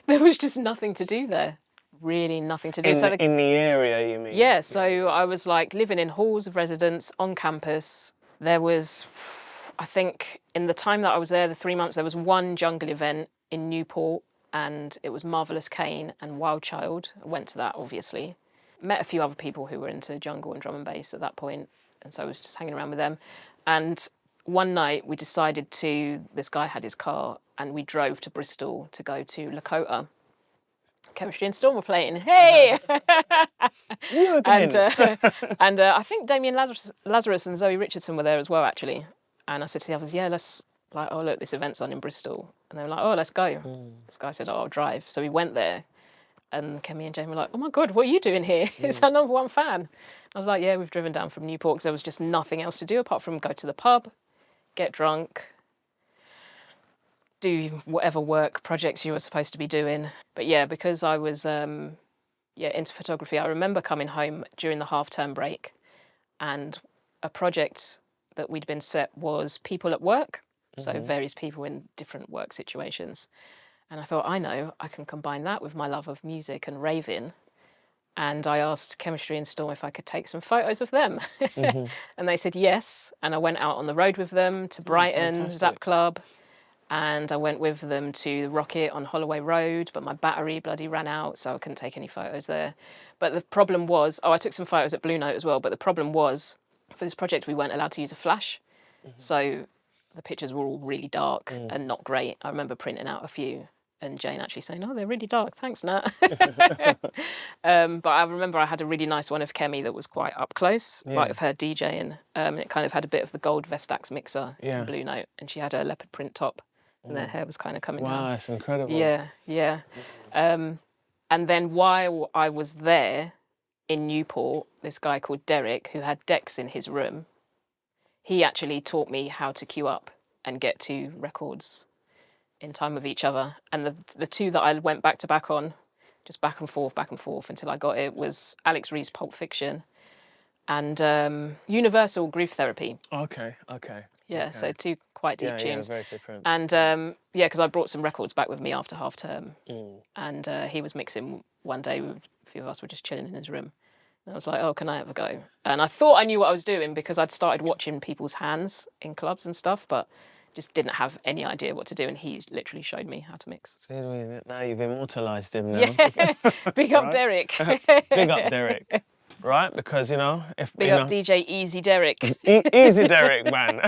There was just nothing to do there, really nothing to do. In the area, you mean? Yeah, so I was like living in halls of residence on campus. There was, I think, in the time that I was there, the 3 months, there was one jungle event in Newport, and it was Marvelous Kane and Wild Child. I went to that, obviously. Met a few other people who were into jungle and drum and bass at that point, and so I was just hanging around with them. And one night we decided this guy had his car, and we drove to Bristol to go to Lakota. Chemistry and Storm were playing. Hey! You again. And I think Damien Lazarus and Zoe Richardson were there as well, actually. And I said to the others, let's... Like, oh, look, this event's on in Bristol. And they were like, oh, let's go. This guy said, I'll drive. So we went there. And Kemi and Jane were like, oh, my God, what are you doing here? It's our #1 fan. I was like, yeah, we've driven down from Newport because there was just nothing else to do apart from go to the pub, get drunk, do whatever work projects you were supposed to be doing. But yeah, because I was into photography, I remember coming home during the half-term break, and a project that we'd been set was people at work. So various people in different work situations. And I thought, I can combine that with my love of music and raving. And I asked Chemistry and Storm if I could take some photos of them. And they said yes. And I went out on the road with them to Brighton, Zap Club. And I went with them to the Rocket on Holloway Road, but my battery bloody ran out, so I couldn't take any photos there. But the problem was, I took some photos at Blue Note as well, but the problem was, for this project, we weren't allowed to use a flash. So the pictures were all really dark and not great. I remember printing out a few and Jane actually saying, "Oh, they're really dark. Thanks, Nat." But I remember I had a really nice one of Kemi that was quite up close, Yeah. right, of her DJing. It kind of had a bit of the gold Vestax mixer in Blue Note, and she had a leopard print top, and her hair was kind of coming down. Wow, that's incredible. Yeah. And then while I was there in Newport, this guy called Derek, who had decks in his room, he actually taught me how to queue up and get to records in time with each other. And the two that I went back to back on, just back and forth until I got it, was Alex Reed's Pulp Fiction and Universal Grief Therapy. Okay. Yeah, so two quite deep tunes. Yeah, very different. And because I brought some records back with me after half term, and he was mixing one day. A few of us were just chilling in his room. And I was like, "Oh, can I have a go?" And I thought I knew what I was doing because I'd started watching people's hands in clubs and stuff, but just didn't have any idea what to do. And he literally showed me how to mix. See, now you've immortalised him now. Yeah, big up Derek. Big up Derek. Right, because Big up DJ Easy Derek. Easy Derek, man.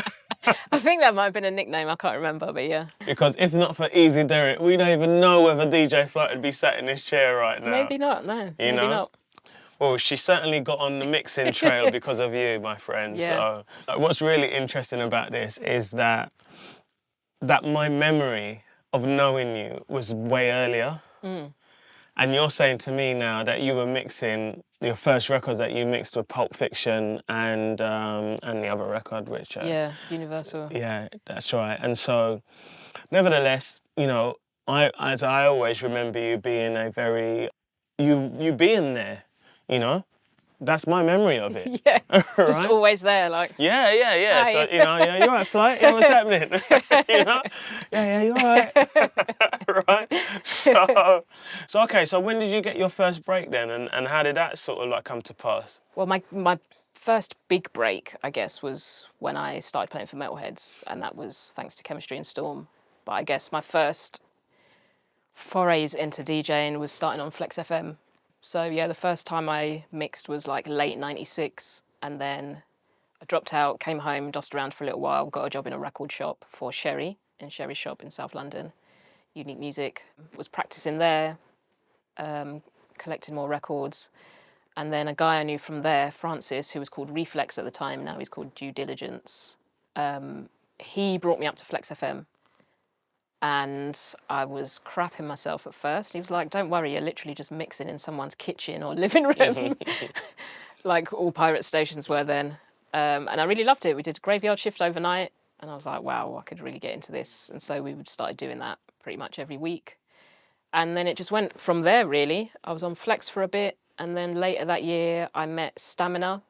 I think that might have been a nickname. I can't remember, but yeah. Because if not for Easy Derek, we don't even know whether DJ Flight would be sat in this chair right now. Maybe not. No, maybe not. Well, she certainly got on the mixing trail because of you, my friend. Yeah. So, what's really interesting about this is that my memory of knowing you was way earlier. And you're saying to me now that you were mixing your first records that you mixed with Pulp Fiction and the other record, which Universal. Yeah, that's right. And so, nevertheless, I always remember you being you being there. That's my memory of it. Yeah, right? just always there, like. Yeah. Hi. So you're all right, Flight. Yeah, what's happening? Yeah, you're all right. Right. So okay. So when did you get your first break then, and how did that sort of like come to pass? Well, my first big break, I guess, was when I started playing for Metalheads, and that was thanks to Chemistry and Storm. But I guess my first forays into DJing was starting on Flex FM. So yeah, the first time I mixed was like late '96, and then I dropped out, came home, dossed around for a little while, got a job in a record shop for Sherry, in Sherry's shop in South London, Unique Music. Was practicing there, collecting more records, and then a guy I knew from there, Francis, who was called Reflex at the time, now he's called Due Diligence. He brought me up to Flex FM. And I was crapping myself at first. He was like, "Don't worry, you're literally just mixing in someone's kitchen or living room," like all pirate stations were then. And I really loved it. We did a graveyard shift overnight, and I was like, wow, I could really get into this. And so we started doing that pretty much every week. And then it just went from there, really. I was on Flex for a bit, and then later that year, I met Stamina,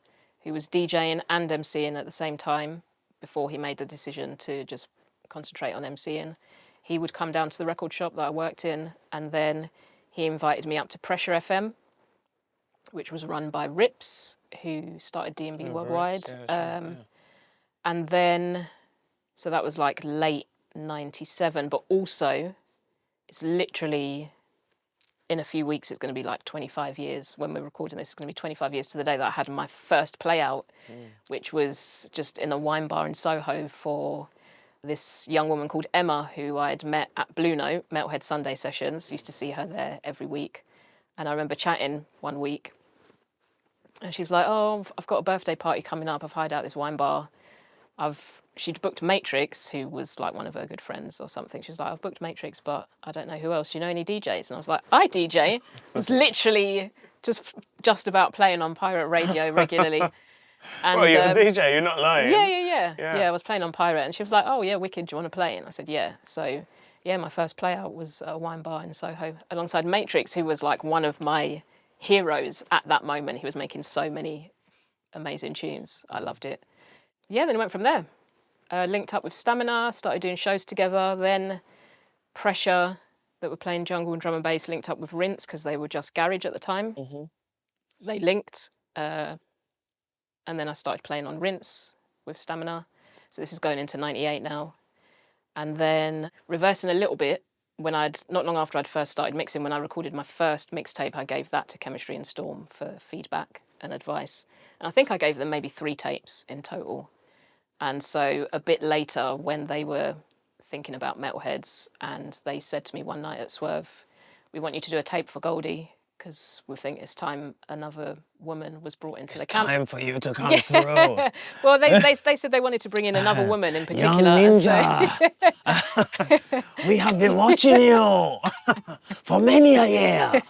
who was DJing and MCing at the same time before he made the decision to just concentrate on MCing. He would come down to the record shop that I worked in, and then he invited me up to Pressure FM, which was run by Rips, who started DnB Worldwide. And then, so that was like late 97, but also it's literally, in a few weeks, it's going to be like 25 years. When we're recording this, it's going to be 25 years to the day that I had my first play out, which was just in a wine bar in Soho for this young woman called Emma, who I'd met at Blue Note, Metalhead Sunday sessions. Used to see her there every week. And I remember chatting one week, and she was like, "Oh, I've got a birthday party coming up. I've hired out this wine bar. She'd booked Matrix, who was like one of her good friends or something. She was like, I've booked Matrix, but I don't know who else. Do you know any DJs?" And I was like, I DJ. I was literally just about playing on pirate radio regularly. And, well, you're a DJ, you're not lying. Yeah, I was playing on pirate, and she was like, "Oh yeah, wicked, do you want to play?" And I said, "Yeah." So yeah, my first play out was a wine bar in Soho alongside Matrix, who was like one of my heroes at that moment. He was making so many amazing tunes. I loved it. Yeah, then it went from there. Linked up with Stamina, started doing shows together. Then Pressure, that were playing jungle and drum and bass, linked up with Rinse because they were just garage at the time. They linked. And then I started playing on Rinse with Stamina. So this is going into 98 now. And then reversing a little bit, not long after I'd first started mixing, when I recorded my first mixtape, I gave that to Chemistry and Storm for feedback and advice. And I think I gave them maybe 3 tapes in total. And so a bit later, when they were thinking about metalheads, and they said to me one night at Swerve, "We want you to do a tape for Goldie, because we think it's time another woman was brought into the camp." It's time for you to come through. Well, they said they wanted to bring in another woman in particular. Young ninja, we have been watching you for many a year.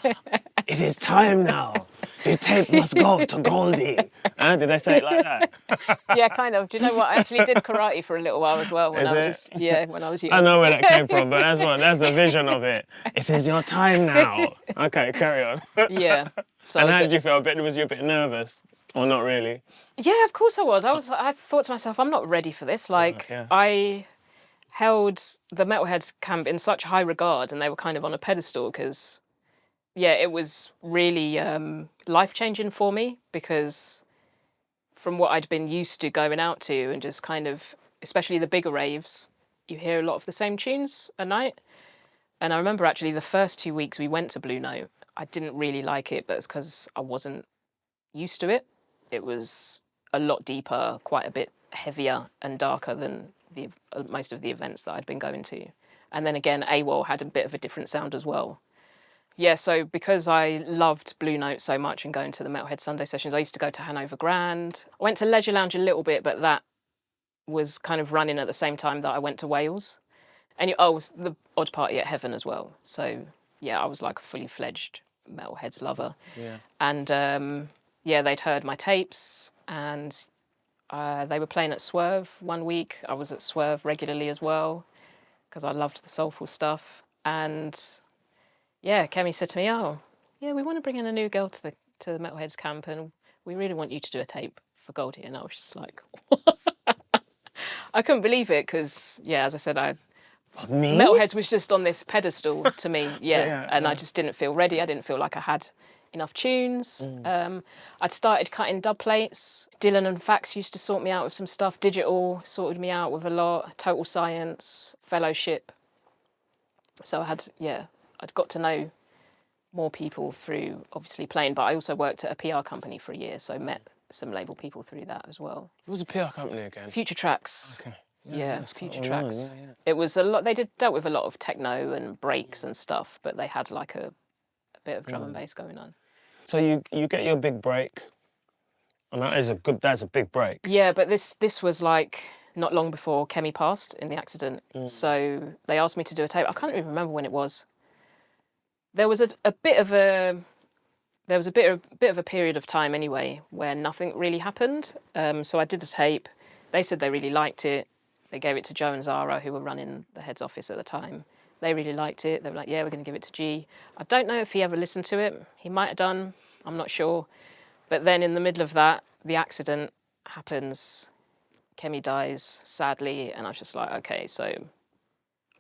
It is time now. The tape must go to Goldie. Did they say it like that? Yeah, kind of. Do you know what? I actually did karate for a little while as well when I was young. I know where that came from, but that's the vision of it. It is your time now. Okay, carry on. Yeah. So and how did you feel? Was you a bit nervous? Or not really? Yeah, of course I was. I thought to myself, I'm not ready for this. I held the Metalheads camp in such high regard, and they were kind of on a pedestal because, it was really life-changing for me, because from what I'd been used to going out to and just kind of, especially the bigger raves, you hear a lot of the same tunes a night. And I remember actually the first 2 weeks we went to Blue Note, I didn't really like it, but it's because I wasn't used to it. It was a lot deeper, quite a bit heavier and darker than most of the events that I'd been going to. And then again, AWOL had a bit of a different sound as well. Yeah, so because I loved Blue Note so much and going to the Metalhead Sunday sessions, I used to go to Hanover Grand. I went to Leisure Lounge a little bit, but that was kind of running at the same time that I went to Wales. And the Odd Party at Heaven as well. So yeah, I was like a fully fledged Metalheads lover. Yeah. And they'd heard my tapes, and they were playing at Swerve one week. I was at Swerve regularly as well because I loved the soulful stuff. And Kemi said to me, we want to bring in a new girl to the Metalheads camp, and we really want you to do a tape for Goldie. And I was just like, I couldn't believe it because, as I said, Me? Metalheads was just on this pedestal to me, I just didn't feel ready. I didn't feel like I had enough tunes. I'd started cutting dub plates. Dylan and Fax used to sort me out with some stuff. Digital sorted me out with a lot. Total Science, Fellowship. So I'd got to know more people through obviously playing, but I also worked at a PR company for a year, so met some label people through that as well. What was the PR company again? Future Tracks. Okay. Future Tracks. It was a lot. They dealt with a lot of techno and breaks and stuff, but they had like a bit of drum and bass going on. So you get your big break, and that's a big break. Yeah, but this was like not long before Kemi passed in the accident. So they asked me to do a tape. I can't even remember when it was. There was a bit of a period of time anyway where nothing really happened. So I did a tape. They said they really liked it. They gave it to Joe and Zara, who were running the head's office at the time. They really liked it. They were like, we're going to give it to G. I don't know if he ever listened to it. He might have done. I'm not sure. But then in the middle of that, the accident happens. Kemi dies, sadly. And I was just like, okay. So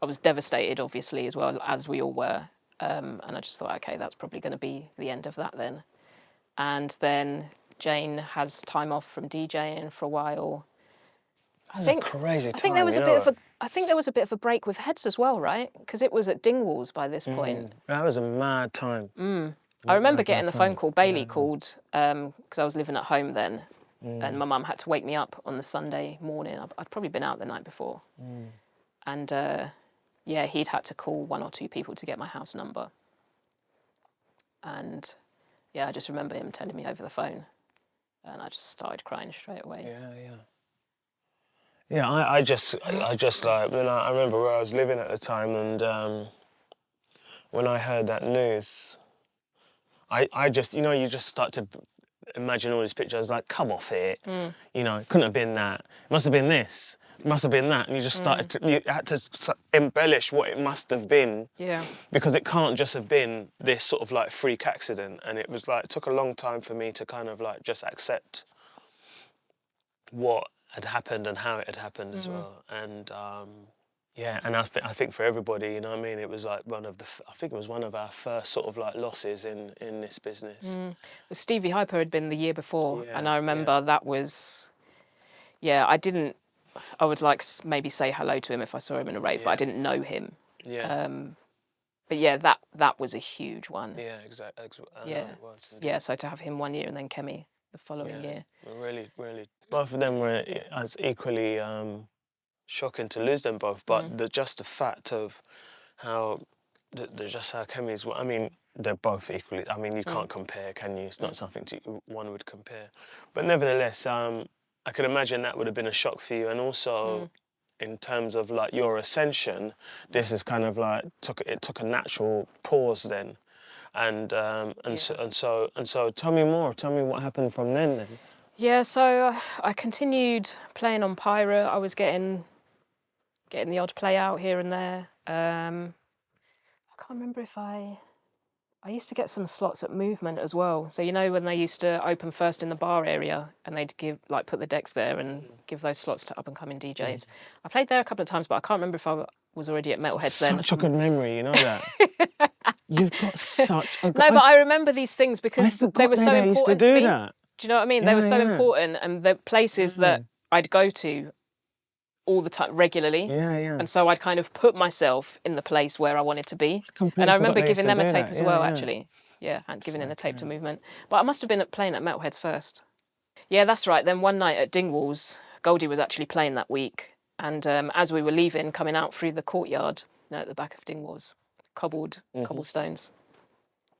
I was devastated, obviously, as well, as we all were. And I just thought, okay, that's probably going to be the end of that then. And then Jane has time off from DJing for a while. I think there was a bit of a break with Heads as well, right? Because it was at Dingwalls by this point. That was a mad time. I remember getting the phone call. Bailey called because I was living at home then, and my mum had to wake me up on the Sunday morning. I'd probably been out the night before, and he'd had to call one or two people to get my house number. And I just remember him telling me over the phone, and I just started crying straight away. Yeah, I just like, when I remember where I was living at the time, and when I heard that news, I just, you just start to imagine all these pictures, like, come off it, it couldn't have been that, it must have been this, it must have been that, and you just you had to embellish what it must have been, because it can't just have been this sort of like freak accident, and it was like, it took a long time for me to kind of like just accept what had happened and how it had happened as well. And and I think for everybody, it was like one of our first sort of like losses in this business. Well, Stevie Hyper had been the year before, and I remember that was, I would like maybe say hello to him if I saw him in a rave, but I didn't know him. But that was a huge one. Yeah, exactly. So to have him 1 year and then Kemi the following year. Really, really. Both of them were as equally shocking to lose them both. But just the fact of how just how Kemi's. I mean, they're both equally. I mean, you can't compare, can you? It's not something one would compare. But nevertheless, I could imagine that would have been a shock for you, and also. In terms of like your ascension, this is kind of like took a natural pause then, so tell me more. Tell me what happened from then. Yeah, so I continued playing on pirate. I was getting the odd play out here and there. I can't remember if I used to get some slots at Movement as well. So you know when they used to open first in the bar area and they'd put the decks there and give those slots to up and coming DJs. I played there a couple of times, but I can't remember if I was already at Metalheads then. Such a good memory, you know that. You've got such a good... No, but I remember these things because they were so important to me. That. Do you know what I mean? They were so important, and the places that I'd go to all the time, regularly. And so I'd kind of put myself in the place where I wanted to be. And I remember giving them a tape as well, actually. Yeah, and giving in a tape to Movement. But I must have been playing at Metalheads first. Yeah, that's right. Then one night at Dingwalls, Goldie was actually playing that week. And as we were leaving, coming out through the courtyard, at the back of Dingwalls, cobblestones,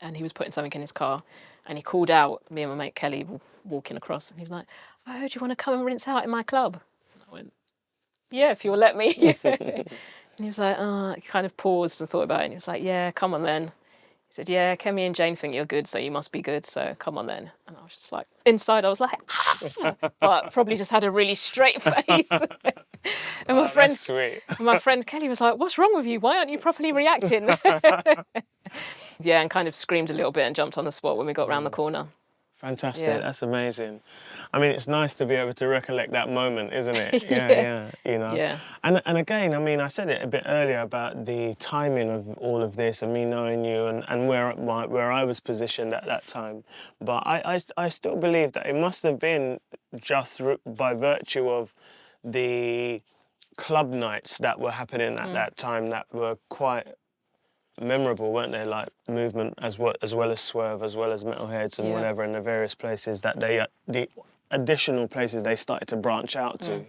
and he was putting something in his car, and he called out, me and my mate Kelly were walking across, and he was like, "I heard you want to come and rinse out in my club." And I went, "Yeah, if you'll let me." And he was like, he kind of paused and thought about it, and he was like, "Yeah, come on then." He said, "Yeah, Kemi and Jane think you're good, so you must be good, so come on then." And I was just like, inside I was like, but probably just had a really straight face. And my friend Kelly was like, "What's wrong with you? Why aren't you properly reacting?" Yeah, and kind of screamed a little bit and jumped on the spot when we got round the corner. Fantastic, that's amazing. I mean, it's nice to be able to recollect that moment, isn't it? You know. Yeah. And again, I mean, I said it a bit earlier about the timing of all of this and me knowing you and where I was positioned at that time. But I still believe that it must have been just by virtue of the club nights that were happening at that time that were quite memorable, weren't they? Like Movement as well as Swerve, as well as Metalheads and whatever, and the various places that the additional places they started to branch out to.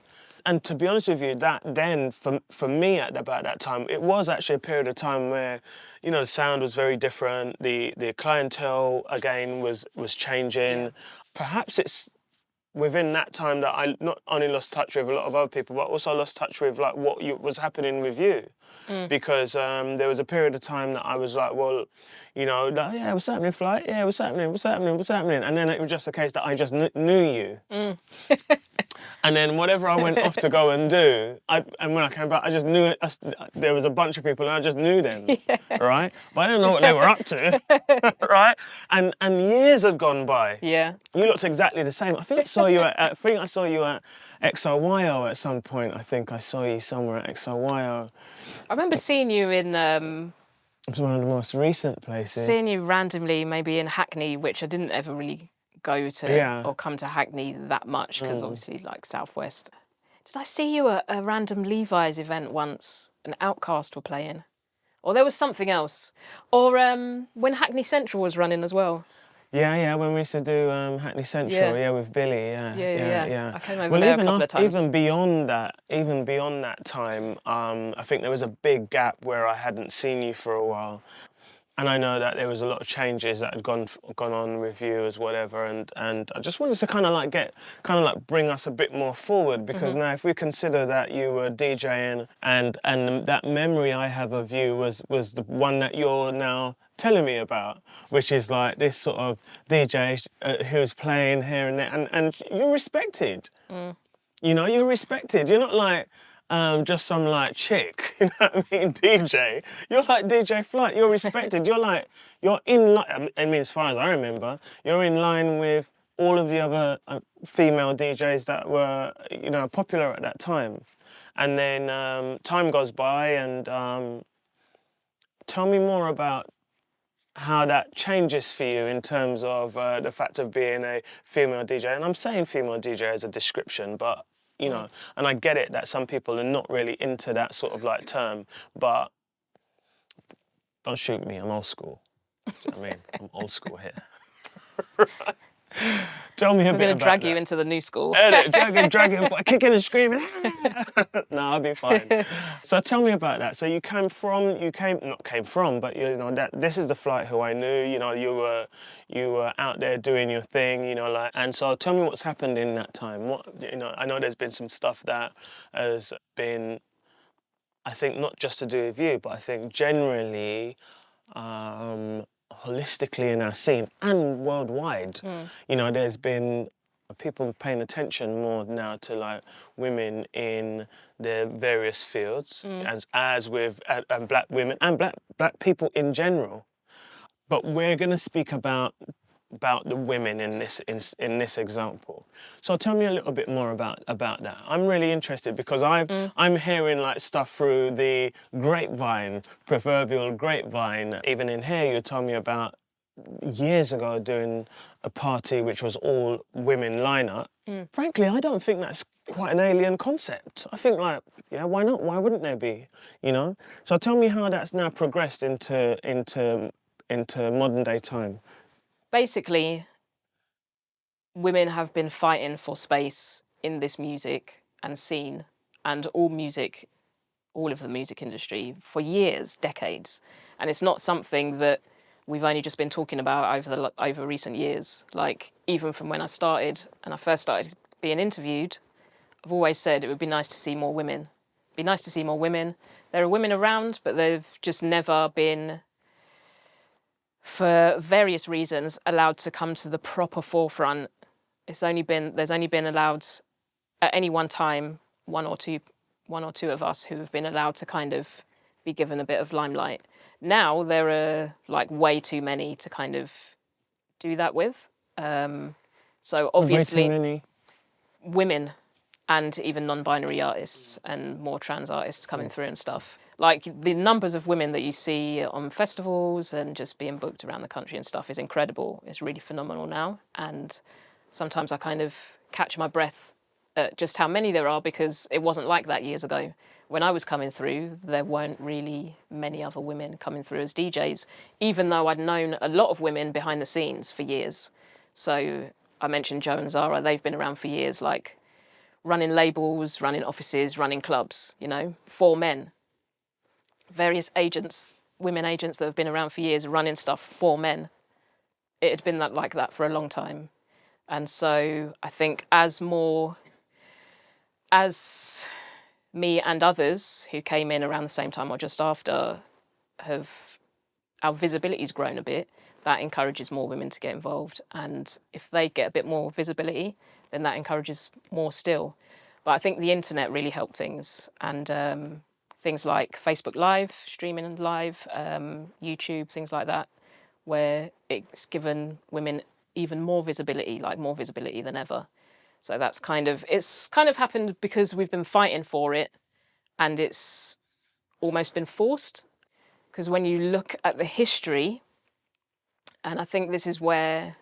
And to be honest with you, that then for me about that time, it was actually a period of time where, you know, the sound was very different. The clientele again was changing. Yeah. Perhaps it's within that time that I not only lost touch with a lot of other people, but also lost touch with like what was happening with you. Because there was a period of time that I was like, well, you know, like, yeah, what's happening, Flight? Yeah, what's happening? And then it was just a case that I just knew you. And then whatever I went off to go and do, and when I came back, I just knew it. There was a bunch of people and I just knew them, right? But I didn't know what they were up to, right? And years had gone by. Yeah. You looked exactly the same. I think I saw you at XOYO at some point. I think I saw you somewhere at XOYO. I remember seeing you in... it was one of the most recent places. Seeing you randomly, maybe in Hackney, which I didn't ever really go to or come to Hackney that much, because obviously, like, Southwest. Did I see you at a random Levi's event once? An Outcast were playing? Or there was something else. Or when Hackney Central was running as well. Yeah, when we used to do Hackney Central, with Billy, yeah. I came over there a couple of times. Even beyond that time, I think there was a big gap where I hadn't seen you for a while. And I know that there was a lot of changes that had gone on with you as whatever, and I just wanted to kind of bring us a bit more forward, because now if we consider that you were DJing and that memory I have of you was the one that you're now telling me about, which is like this sort of DJ who's playing here and there, and you're respected. You know, you're respected. You're not like just some like chick, you know what I mean, DJ. You're like DJ Flight. You're respected. You're in line. I mean, as far as I remember, you're in line with all of the other female DJs that were, you know, popular at that time. And then time goes by, and tell me more about how that changes for you in terms of the fact of being a female DJ. And I'm saying female DJ as a description, but, you know, and I get it that some people are not really into that sort of like term, but don't shoot me, I'm old school. Do you know what I mean? I'm old school here. Tell me a I'm bit going about to drag that. you into the new school. Dragging, kicking and screaming. No, I'll be fine. So tell me about that. So not came from, but you know that this is the Flight who I knew. You know, you were out there doing your thing. You know, like, and so tell me what's happened in that time. I know there's been some stuff that has been, I think, not just to do with you, but I think generally. Holistically in our scene and worldwide, you know, there's been people paying attention more now to like women in their various fields, as with and black women and black people in general. But we're going to speak about the women in this example. So tell me a little bit more about that. I'm really interested because I'm hearing like stuff through the proverbial grapevine. Even in here, you told me about years ago doing a party which was all women lineup. Frankly, I don't think that's quite an alien concept. I think like, yeah, why not? Why wouldn't there be? You know. So tell me how that's now progressed into modern day time. Basically, women have been fighting for space in this music and scene and all of the music industry for years, decades. And it's not something that we've only just been talking about over recent years. Like, even from when I first started being interviewed, I've always said it would be nice to see more women. It'd be nice to see more women. There are women around, but they've just never been, for various reasons, allowed to come to the proper forefront. There's only been allowed at any one time one or two of us who have been allowed to kind of be given a bit of limelight. Now there are like way too many to kind of do that with. So obviously, way too many women and even non-binary artists and more trans artists coming through and stuff. Like, the numbers of women that you see on festivals and just being booked around the country and stuff is incredible. It's really phenomenal now. And sometimes I kind of catch my breath at just how many there are, because it wasn't like that years ago. When I was coming through, there weren't really many other women coming through as DJs, even though I'd known a lot of women behind the scenes for years. So I mentioned Joe and Zara, they've been around for years, like running labels, running offices, running clubs, you know, for men. Various agents, women agents that have been around for years running stuff for men. It had been like that for a long time. And so I think as me and others who came in around the same time or just after, our visibility's grown a bit, that encourages more women to get involved. And if they get a bit more visibility, then that encourages more still. But I think the internet really helped things. And things like Facebook Live, streaming live, YouTube, things like that, where it's given women even more visibility, like more visibility than ever. So it's kind of happened because we've been fighting for it, and it's almost been forced. Because when you look at the history, and I think this is where,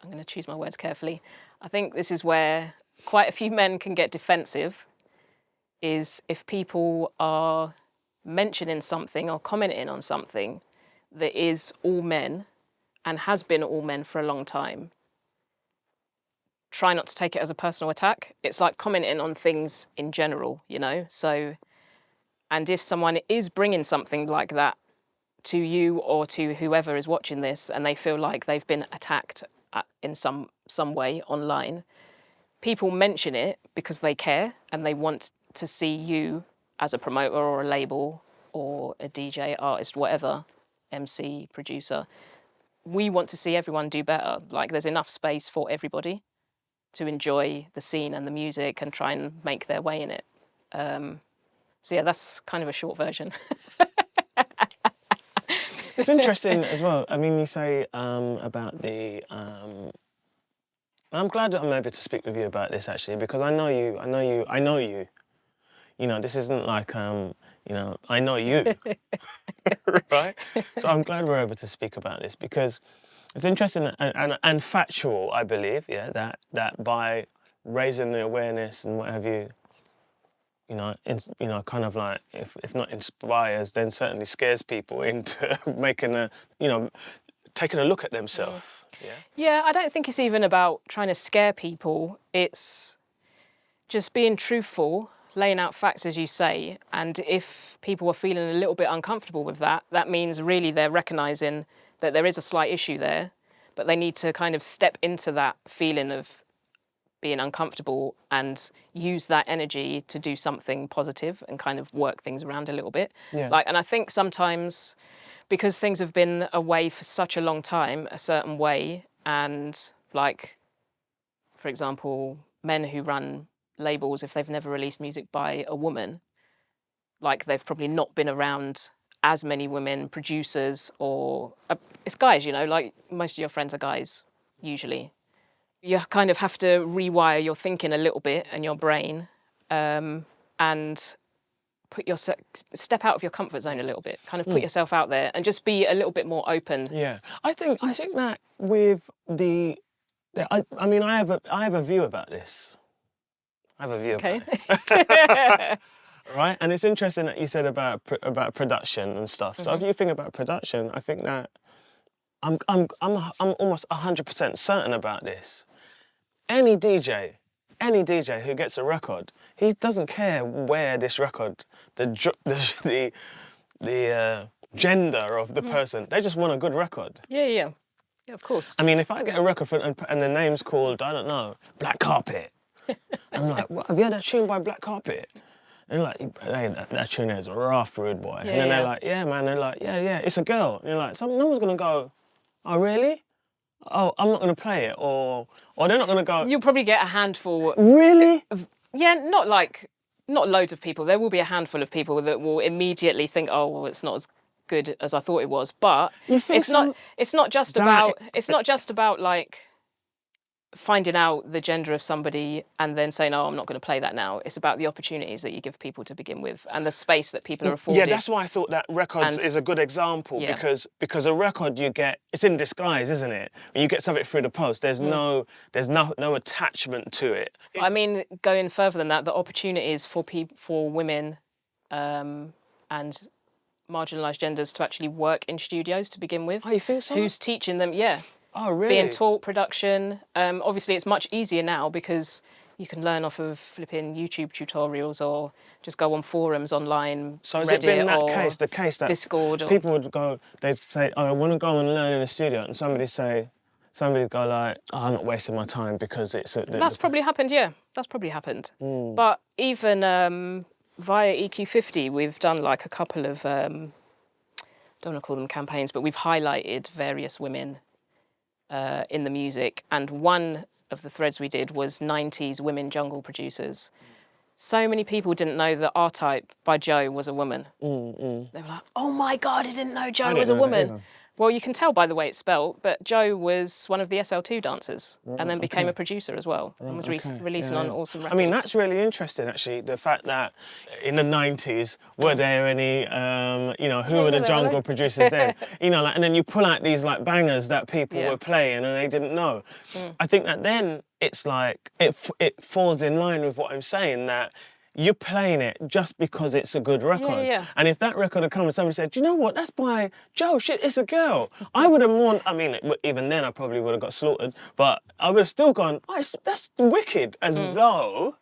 I'm going to choose my words carefully, I think this is where quite a few men can get defensive, is if people are mentioning something or commenting on something that is all men and has been all men for a long time. Try not to take it as a personal attack. It's like commenting on things in general, you know? So, and if someone is bringing something like that to you or to whoever is watching this, and they feel like they've been attacked in some way online, people mention it because they care and they want to see you as a promoter or a label or a DJ, artist, whatever, MC, producer. We want to see everyone do better. Like, there's enough space for everybody to enjoy the scene and the music and try and make their way in it. So yeah, that's kind of a short version. It's interesting as well. I mean, you say about the. I'm glad that I'm able to speak with you about this, actually, because I know you. You know, this isn't like you know, I know you, right? So I'm glad we're able to speak about this, because it's interesting and factual, I believe, yeah, that by raising the awareness and what have you, you know, kind of like, if not inspires, then certainly scares people into making taking a look at themselves. Yeah. Yeah, I don't think it's even about trying to scare people. It's just being truthful, laying out facts as you say, and if people are feeling a little bit uncomfortable with that, that means really they're recognising that there is a slight issue there, but they need to kind of step into that feeling of being uncomfortable and use that energy to do something positive and kind of work things around a little bit. Yeah. And I think sometimes because things have been away for such a long time, a certain way, and for example, men who run labels, if they've never released music by a woman, they've probably not been around as many women producers or it's guys, most of your friends are guys usually. You kind of have to rewire your thinking a little bit and your brain, and step out of your comfort zone a little bit, kind of put yourself out there and just be a little bit more open. Yeah, I think that with I have a view about this. I have a view about it. Right, and it's interesting that you said about production and stuff. So if you think about production, I think that I'm almost 100% certain about this. Any DJ who gets a record, he doesn't care where this record, the gender of the person, they just want a good record. Yeah, of course. I mean, if I get a record and the name's called, I don't know, Black Carpet, I'm like, what, have you had that tune by Black Carpet? And they're like, hey, that tune is rough, rude boy. Yeah, and then they're like, yeah, man. They're like, yeah, it's a girl. And you're like, no one's going to go, oh, really? Oh, I'm not going to play it. Or they're not going to go. You'll probably get a handful. Really? Yeah, not loads of people. There will be a handful of people that will immediately think, oh, well, it's not as good as I thought it was. But it's not just about finding out the gender of somebody and then saying, oh, I'm not going to play that now. It's about the opportunities that you give people to begin with and the space that people are afforded. Yeah, that's why I thought that records is a good example because a record you get, it's in disguise, isn't it? When you get something through the post, there's no attachment to it. I mean, going further than that, the opportunities for women and marginalised genders to actually work in studios to begin with. Oh, you think so? Who's teaching them? Yeah. Oh, really? Being taught production. Obviously, it's much easier now because you can learn off of flipping YouTube tutorials or just go on forums online. So has Reddit it been the case that Discord? People would go, they'd say, oh, I want to go and learn in the studio, and somebody would go like, oh, I'm not wasting my time because it's... That's probably happened, yeah. That's probably happened. But even via EQ50, we've done a couple of, I don't want to call them campaigns, but we've highlighted various women in the music, and one of the threads we did was 90s women jungle producers. So many people didn't know that R-Type by Joe was a woman. They were like, oh my God, I didn't know Joe was a woman. Well, you can tell by the way it's spelt, but Joe was one of the SL2 dancers and then became a producer as well and was releasing on awesome records. I mean, that's really interesting, actually, the fact that in the 90s, were there any, who were the jungle producers then? And then you pull out these bangers that people were playing and they didn't know. I think that then it's it falls in line with what I'm saying, that you're playing it just because it's a good record. Yeah. And if that record had come and somebody said, do you know what, that's by Joe, shit, it's a girl. I would have even then I probably would have got slaughtered, but I would have still gone, oh, that's wicked, as though,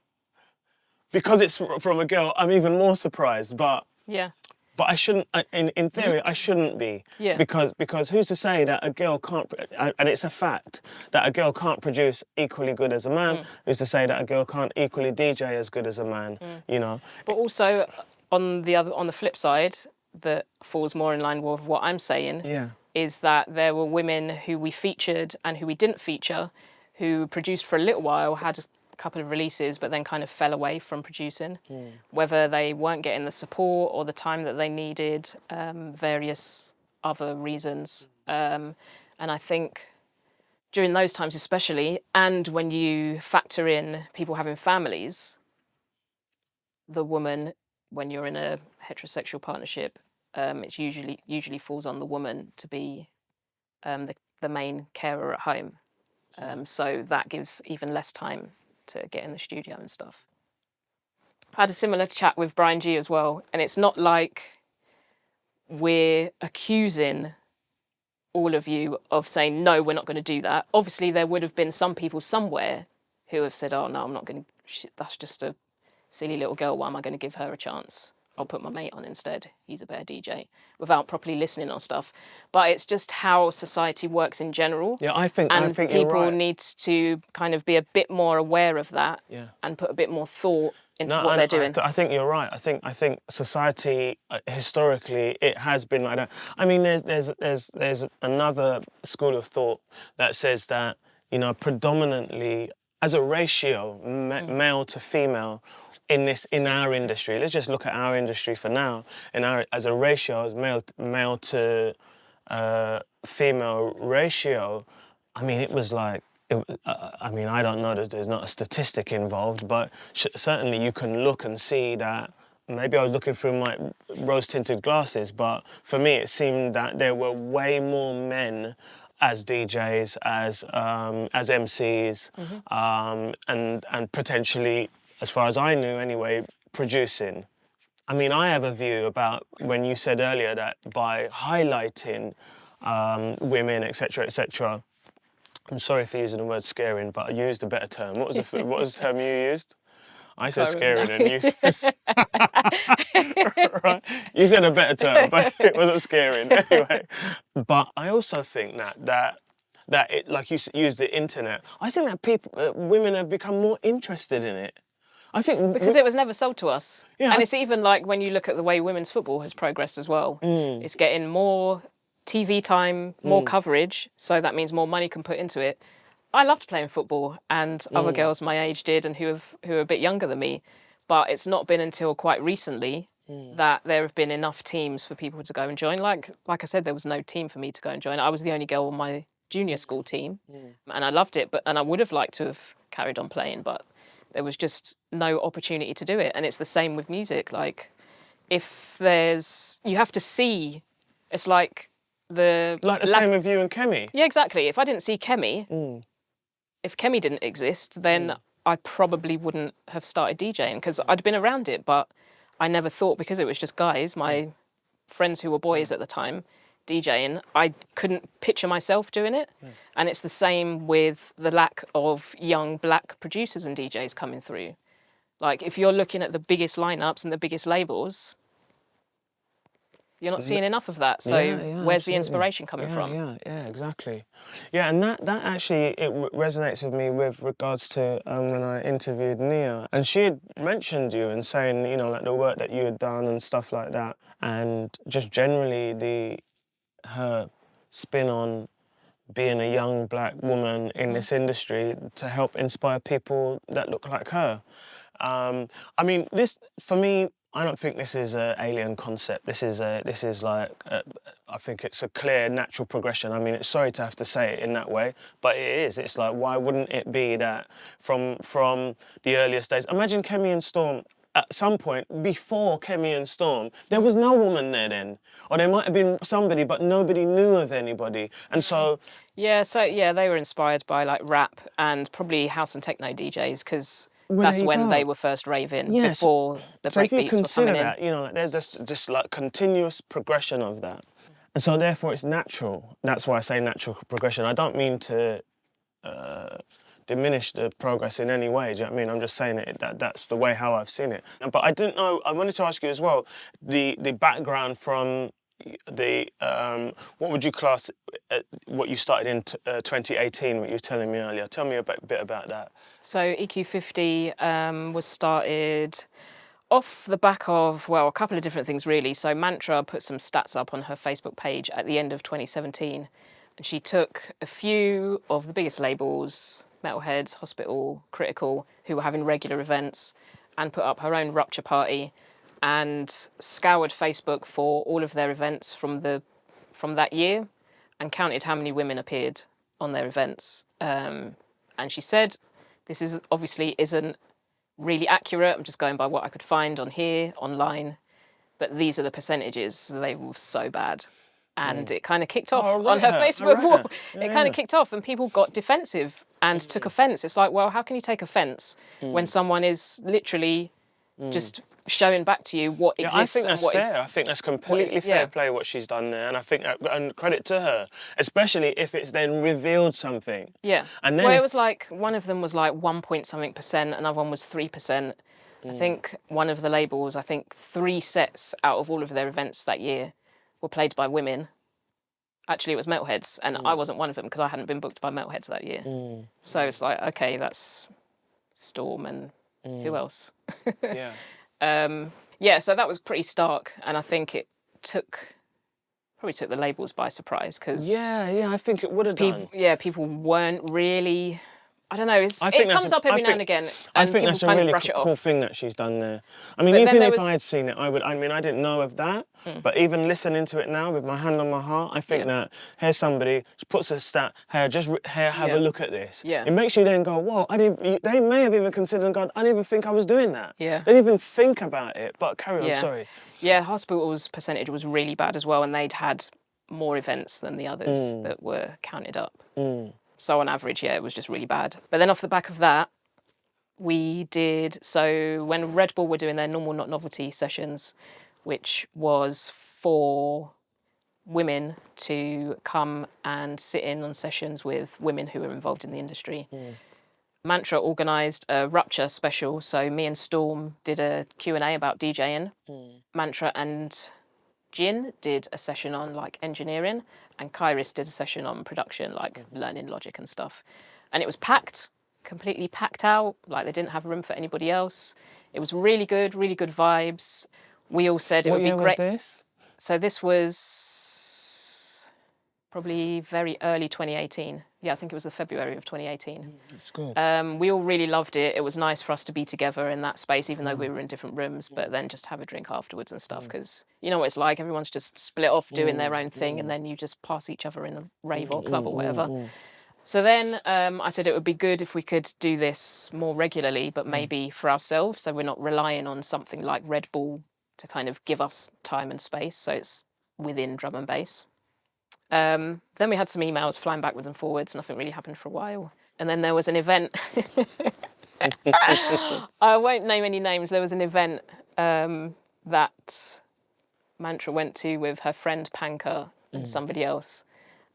because it's from a girl, I'm even more surprised, but... Yeah. But I shouldn't, in theory, I shouldn't be. Yeah. Because who's to say that a girl can't, and it's a fact, that a girl can't produce equally good as a man. Who's to say that a girl can't equally DJ as good as a man, But also, on the flip side, that falls more in line with what I'm saying, is that there were women who we featured and who we didn't feature, who produced for a little while, had couple of releases but then kind of fell away from producing, whether they weren't getting the support or the time that they needed, various other reasons, and I think during those times especially, and when you factor in people having families, the woman, when you're in a heterosexual partnership, it usually falls on the woman to be the main carer at home, so that gives even less time to get in the studio and stuff. I had a similar chat with Brian G as well, and it's not like we're accusing all of you of saying, no, we're not going to do that. Obviously, there would have been some people somewhere who have said, oh, no, I'm not going to, that's just a silly little girl. Why am I going to give her a chance? I'll put my mate on instead. He's a better DJ, without properly listening on stuff. But it's just how society works in general. Yeah, I think you're right. And people need to kind of be a bit more aware of that and put a bit more thought into what they're doing. I think you're right. I think society historically it has been like that. I mean, there's another school of thought that says that, you know, predominantly as a ratio, male to female, in our industry. Let's just look at our industry for now. As a ratio, as male to female ratio, I mean, it was like. I mean, I don't know, there's not a statistic involved, but certainly you can look and see that, maybe I was looking through my rose-tinted glasses, but for me it seemed that there were way more men as DJs, as MCs, and potentially, as far as I knew anyway, producing. I mean, I have a view about when you said earlier that by highlighting women, etc., I'm sorry for using the word scaring, but I used a better term. What was the term you used? I said scaring and you said... right. You said a better term, but it wasn't scaring. Anyway. But I also think that it, like you used the internet, I think that women have become more interested in it. I think... Because it was never sold to us. Yeah. And it's even like when you look at the way women's football has progressed as well. It's getting more TV time, more coverage, so that means more money can put into it. I loved playing football, and other girls my age did, and who are a bit younger than me. But it's not been until quite recently that there have been enough teams for people to go and join. Like I said, there was no team for me to go and join. I was the only girl on my junior school team, and I loved it. And I would have liked to have carried on playing, but there was just no opportunity to do it. And it's the same with music. Like, you have to see. It's like. Same with you and Kemi. Yeah, exactly. If I didn't see Kemi, if Kemi didn't exist, then I probably wouldn't have started DJing, because I'd been around it, but I never thought, because it was just guys, my friends who were boys at the time, DJing, I couldn't picture myself doing it. And it's the same with the lack of young black producers and DJs coming through. Like, if you're looking at the biggest lineups and the biggest labels, you're not seeing enough of that. So where's the inspiration coming from? Yeah, exactly. Yeah, and that actually, it resonates with me with regards to when I interviewed Nia. And she had mentioned you and saying, you know, like the work that you had done and stuff like that. And just generally her spin on being a young black woman in this industry to help inspire people that look like her. I mean, this, for me, I don't think this is an alien concept. This is like, I think it's a clear, natural progression. I mean, it's sorry to have to say it in that way, but it is. It's like, why wouldn't it be that from the earliest days? Imagine Kemi and Storm, at some point, before Kemi and Storm, there was no woman there then. Or there might have been somebody, but nobody knew of anybody. And so... Yeah, they were inspired by like rap and probably house and techno DJs, because... that's when they were first raving, before the breakbeats were coming in. So if you consider that, you know, like, there's this like continuous progression of that. And so therefore it's natural. That's why I say natural progression. I don't mean to diminish the progress in any way, do you know what I mean? I'm just saying that's the way how I've seen it. But I didn't know, I wanted to ask you as well, the background from what would you class what you started in 2018, what you were telling me earlier? Tell me a bit about that. So EQ50 was started off the back of, well, a couple of different things really. So Mantra put some stats up on her Facebook page at the end of 2017, and she took a few of the biggest labels, Metalheads, Hospital, Critical, who were having regular events, and put up her own Rupture party, and scoured Facebook for all of their events from that year, and counted how many women appeared on their events. And she said, this is obviously isn't really accurate. I'm just going by what I could find on here, online. But these are the percentages. They were so bad. And it kind of kicked off on her Facebook wall. It kind of kicked off, and people got defensive and took offence. It's like, well, how can you take offence when someone is literally just showing back to you what exists. I think that's and what fair. is. I think that's completely fair play what she's done there, and I think and credit to her, especially if it's then revealed something. Yeah. And then well, it was like one of them was like 1 point something%, another one was 3%. I think one of the labels, 3 sets out of all of their events that year were played by women. Actually, it was Metalheads, and I wasn't one of them because I hadn't been booked by Metalheads that year. So it's like, okay, that's Storm and who else? yeah. So that was pretty stark, and I think it probably took the labels by surprise because I think it would have done. People weren't really. I don't know. It comes up every now and again, and I think people that's a kind really of brush it cool off. thing that she's done there. I mean, But even if was... I had seen it, I would. I mean, I didn't know of that, but even listening to it now with my hand on my heart, I think that here's somebody puts a stat. Here, have a look at this. Yeah. It makes you then go, whoa! They may have even considered and gone, I didn't even think I was doing that. Yeah. They didn't even think about it. But carry on. Sorry. Yeah, hospital's percentage was really bad as well, and they'd had more events than the others that were counted up. So on average, it was just really bad. But then off the back of that, we did, so when Red Bull were doing their normal not novelty sessions, which was for women to come and sit in on sessions with women who were involved in the industry. Mantra organised a Rupture special, so me and Storm did a Q&A about DJing. Mantra and Jin did a session on like engineering, and Kairis did a session on production, like learning Logic and stuff. And it was packed, completely packed out, like they didn't have room for anybody else. It was really good vibes. We all said it would be great. What year was this? So this was probably very early 2018. Yeah, I think it was the February of 2018. That's good. We all really loved it. It was nice for us to be together in that space, even though we were in different rooms, but then just have a drink afterwards and stuff, because you know what it's like, everyone's just split off doing their own thing, and then you just pass each other in a rave or club or whatever. So then I said it would be good if we could do this more regularly, but maybe for ourselves, so we're not relying on something like Red Bull to kind of give us time and space, so it's within drum and bass. Then we had some emails flying backwards and forwards. Nothing really happened for a while. And then there was an event. I won't name any names. There was an event that Mantra went to with her friend Panka and somebody else.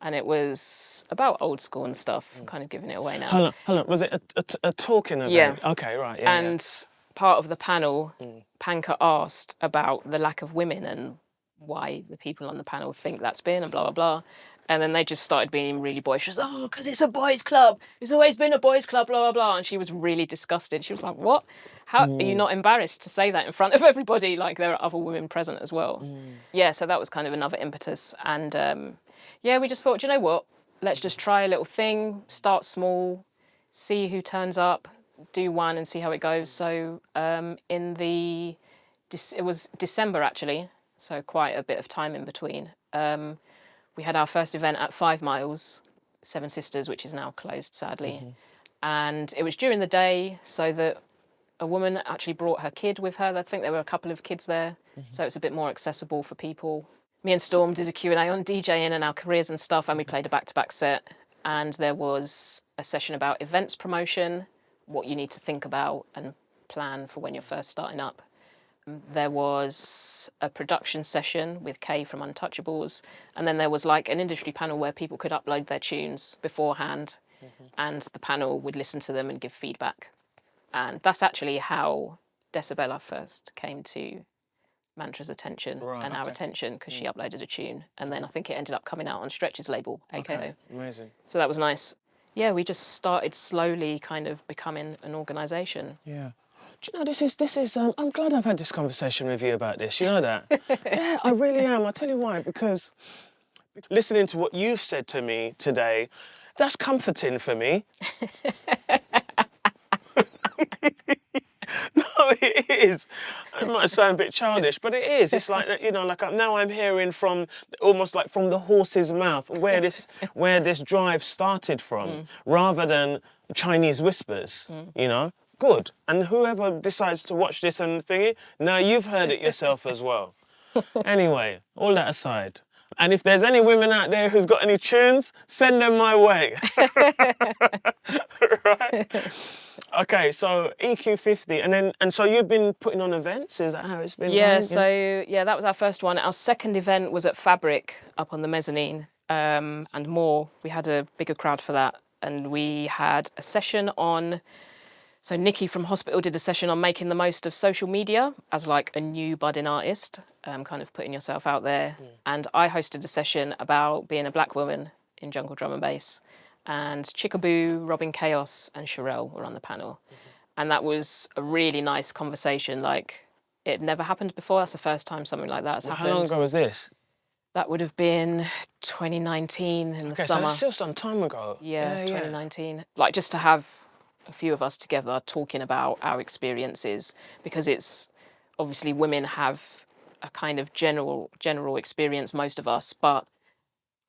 And it was about old school and stuff. I'm kind of giving it away now. Hold on. Was it a talking event? Yeah. Okay, right. Yeah. And part of the panel, Panka asked about the lack of women and why the people on the panel think that's been, and blah, blah, blah. And then they just started being really boisterous. Oh, because it's a boys' club. It's always been a boys' club, blah, blah, blah. And she was really disgusted. She was like, what? How are you not embarrassed to say that in front of everybody? Like, there are other women present as well. Yeah, so that was kind of another impetus. And we just thought, you know what? Let's just try a little thing, start small, see who turns up, do one and see how it goes. So it was December, actually. So quite a bit of time in between. We had our first event at 5 Miles, Seven Sisters, which is now closed, sadly. And it was during the day, so that a woman actually brought her kid with her. I think there were a couple of kids there, so it's a bit more accessible for people. Me and Storm did a Q&A on DJing and our careers and stuff, and we played a back-to-back set. And there was a session about events promotion, what you need to think about and plan for when you're first starting up. There was a production session with Kay from Untouchables, and then there was like an industry panel where people could upload their tunes beforehand, and the panel would listen to them and give feedback. And that's actually how Decibella first came to Mantra's attention our attention, because she uploaded a tune, and then I think it ended up coming out on Stretch's label, AKO. Okay. Amazing. So that was nice. Yeah, we just started slowly kind of becoming an organisation. Yeah. Do you know, this is. I'm glad I've had this conversation with you about this. You know that? Yeah, I really am. I'll tell you why. Because listening to what you've said to me today, that's comforting for me. No, it is. It might sound a bit childish, but it is. It's like, you know, like now I'm hearing from almost like from the horse's mouth where this drive started from, rather than Chinese whispers. You know. Good. And whoever decides to watch this and thingy, now you've heard it yourself as well. Anyway, all that aside, And if there's any women out there who's got any tunes, send them my way. Right? Okay, so EQ50, and so you've been putting on events? Is that how it's been? Yeah, running? so that was our first one. Our second event was at Fabric up on the mezzanine, and more. We had a bigger crowd for that, and we had a session on. So Nikki from Hospital did a session on making the most of social media as like a new budding artist, kind of putting yourself out there. And I hosted a session about being a black woman in jungle drum and bass. And Chickaboo, Robin Chaos and Sherelle were on the panel. And that was a really nice conversation. Like, it never happened before. That's the first time something like that has happened. How long ago was this? That would have been 2019 in the summer. So that's still some time ago. Yeah, 2019. Like, just to have a few of us together talking about our experiences, because it's obviously women have a kind of general experience, most of us, but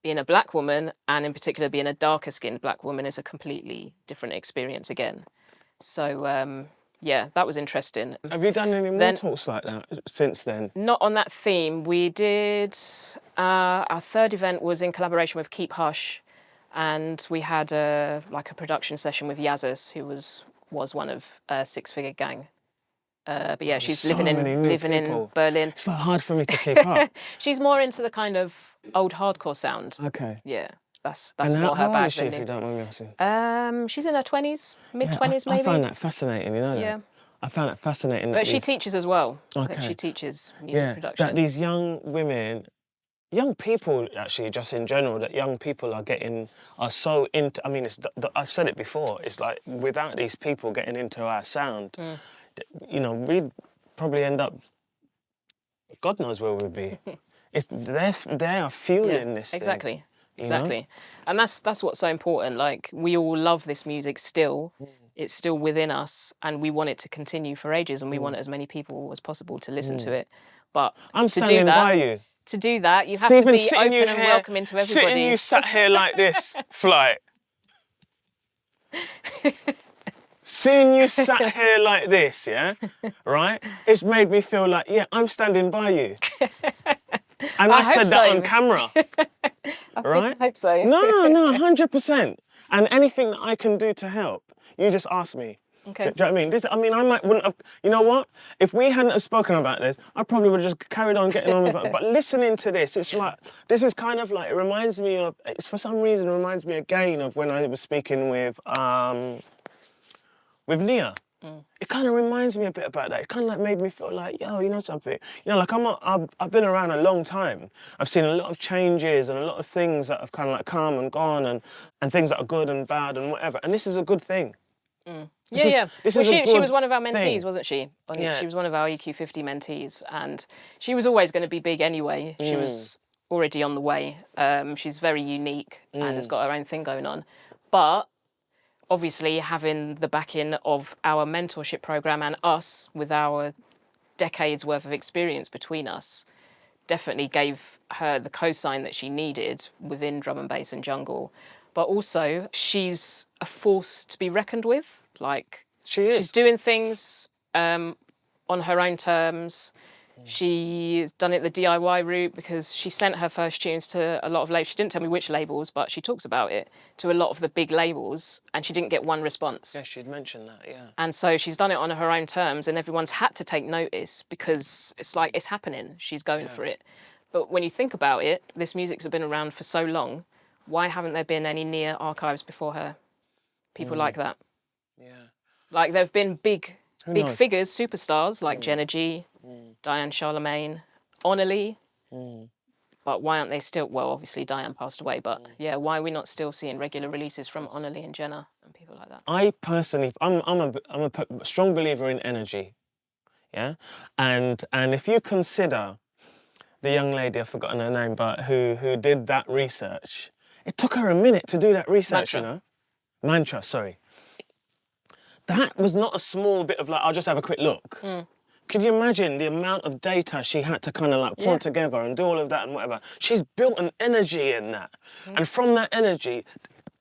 being a black woman, and in particular being a darker skinned black woman, is a completely different experience again. So yeah, that was interesting. Have you done any more talks like that since then? Not on that theme. We did, our third event was in collaboration with Keep Hush, and we had a production session with Yazzus, who was one of Six Figure Gang. But yeah, she's living in Berlin. It's not hard for me to keep up. She's more into the kind of old hardcore sound. Okay. Yeah, that's and more her how bag. old is she, if you don't mind me asking? She's in her 20s, mid-20s maybe. I find that fascinating, you know that? Yeah. I found that fascinating. But she teaches as well. Okay. I think she teaches music production. That these young women, young people actually, just in general, that young people are so into, I mean, I've said it before, it's like without these people getting into our sound, you know, we'd probably end up, God knows where we'd be. They are fueling this thing. Exactly. You know? And that's what's so important. Like, we all love this music still. It's still within us, and we want it to continue for ages, and we want as many people as possible to listen to it. But I'm standing by you. To do that, you have to be open and welcoming to everybody. Sitting you sat here like this, Flight. Seeing you sat here like this, yeah, right? It's made me feel like, yeah, I'm standing by you. And I said that on camera, right? I hope so. No, 100%. And anything that I can do to help, you just ask me. Okay. Do you know what I mean? I wouldn't have, you know what? If we hadn't have spoken about this, I probably would have just carried on getting on with it. But listening to this, it's like, this is kind of like, it reminds me of, it's for some reason, it reminds me again of when I was speaking with Nia. It kind of reminds me a bit about that. It kind of like made me feel like, yo, you know something? You know, like I've been around a long time. I've seen a lot of changes and a lot of things that have kind of like come and gone and things that are good and bad and whatever. And this is a good thing. Yeah. She was one of our mentees, thing. Wasn't she? Yeah. She was one of our EQ50 mentees, and she was always going to be big anyway. She was already on the way. She's very unique and has got her own thing going on. But obviously, having the backing of our mentorship program and us with our decades worth of experience between us definitely gave her the cosign that she needed within drum and bass and jungle. But also, she's a force to be reckoned with. Like, she's doing things on her own terms. She's done it the DIY route, because she sent her first tunes to a lot of labels. She didn't tell me which labels, but she talks about it, to a lot of the big labels, and she didn't get one response. Yeah, she'd mentioned that, yeah. And so she's done it on her own terms, and everyone's had to take notice, because it's like, it's happening. She's going for it. But when you think about it, this music's been around for so long. Why haven't there been any near archives before her? People like that. Yeah. Like, there have been big figures, superstars, like Jenna G, Diane Charlemagne, Onnalee. But why aren't they still, well, obviously Diane passed away, but yeah, why are we not still seeing regular releases from Onnalee and Jenna and people like that? I personally, I'm a strong believer in energy, yeah? And if you consider the young lady, I've forgotten her name, but who did that research, it took her a minute to do that research, you know? Mantra, sorry. That was not a small bit of like, I'll just have a quick look. Could you imagine the amount of data she had to kind of like pull together and do all of that and whatever? She's built an energy in that. And from that energy,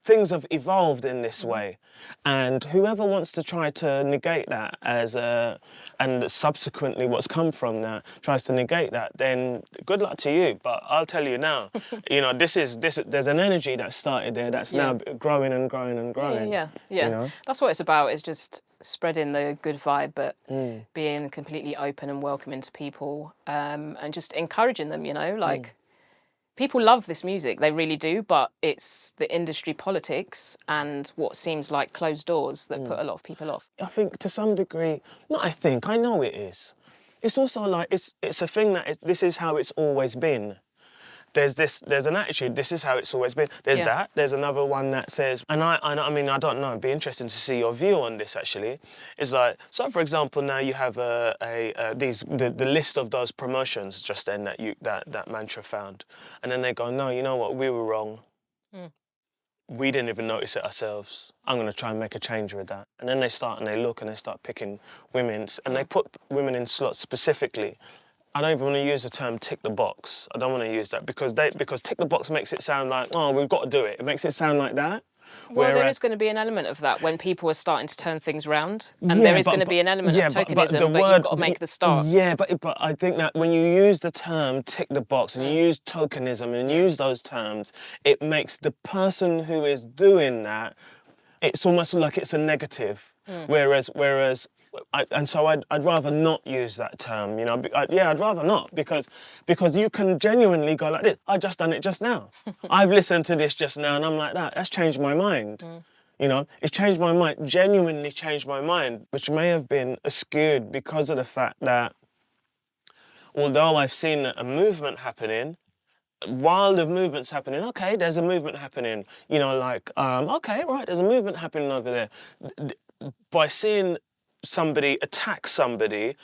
things have evolved in this way, and whoever wants to try to negate that and subsequently what's come from that tries to negate that, then good luck to you. But I'll tell you now, there's an energy that started there that's now growing and growing and growing. Yeah. You know? That's what it's about, is just spreading the good vibe, but being completely open and welcoming to people, and just encouraging them, like... People love this music, they really do, but it's the industry politics and what seems like closed doors that put a lot of people off. I think to some degree, I know it is. It's also like, it's a thing that this is how it's always been. There's an attitude, this is how it's always been. There's another one that says, and I mean, I don't know, it'd be interesting to see your view on this actually. It's like, so for example, now you have the list of those promotions just then that Mantra found. And then they go, no, you know what, we were wrong. We didn't even notice it ourselves. I'm going to try and make a change with that. And then they start and they look and they start picking women, and they put women in slots specifically. I don't even want to use the term tick the box. I don't want to use that because tick the box makes it sound like, oh, we've got to do it. It makes it sound like that. Well, there is going to be an element of that when people are starting to turn things around, and there is going to be an element of tokenism, but you've got to make the start. Yeah, but I think that when you use the term tick the box and you use tokenism and you use those terms, it makes the person who is doing that, it's almost like it's a negative. Whereas I'd rather not use that term, I'd rather not, because you can genuinely go like this, I just done it just now. I've listened to this just now and I'm like, that's changed my mind. It's changed my mind, genuinely changed my mind, which may have been skewed because of the fact that although I've seen a movement happening, while the movement's happening, okay, there's a movement happening, okay, right, there's a movement happening over there. By seeing somebody attack somebody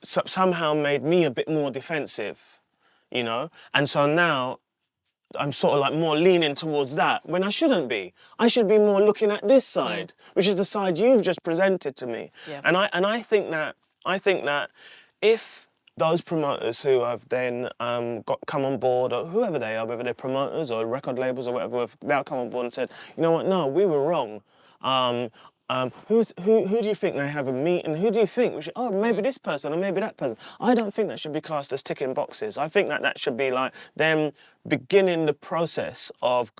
somehow made me a bit more defensive, and so now I'm sort of like more leaning towards that when I shouldn't be. I should be more looking at this side, which is the side you've just presented to me. And I think that if those promoters who have then come on board, or whoever they are, whether they're promoters or record labels or whatever, have now come on board and said, you know what, no, we were wrong. Who do you think they have a meet, and who do you think maybe this person or maybe that person? I don't think that should be classed as ticking boxes. I think that should be like them beginning the process of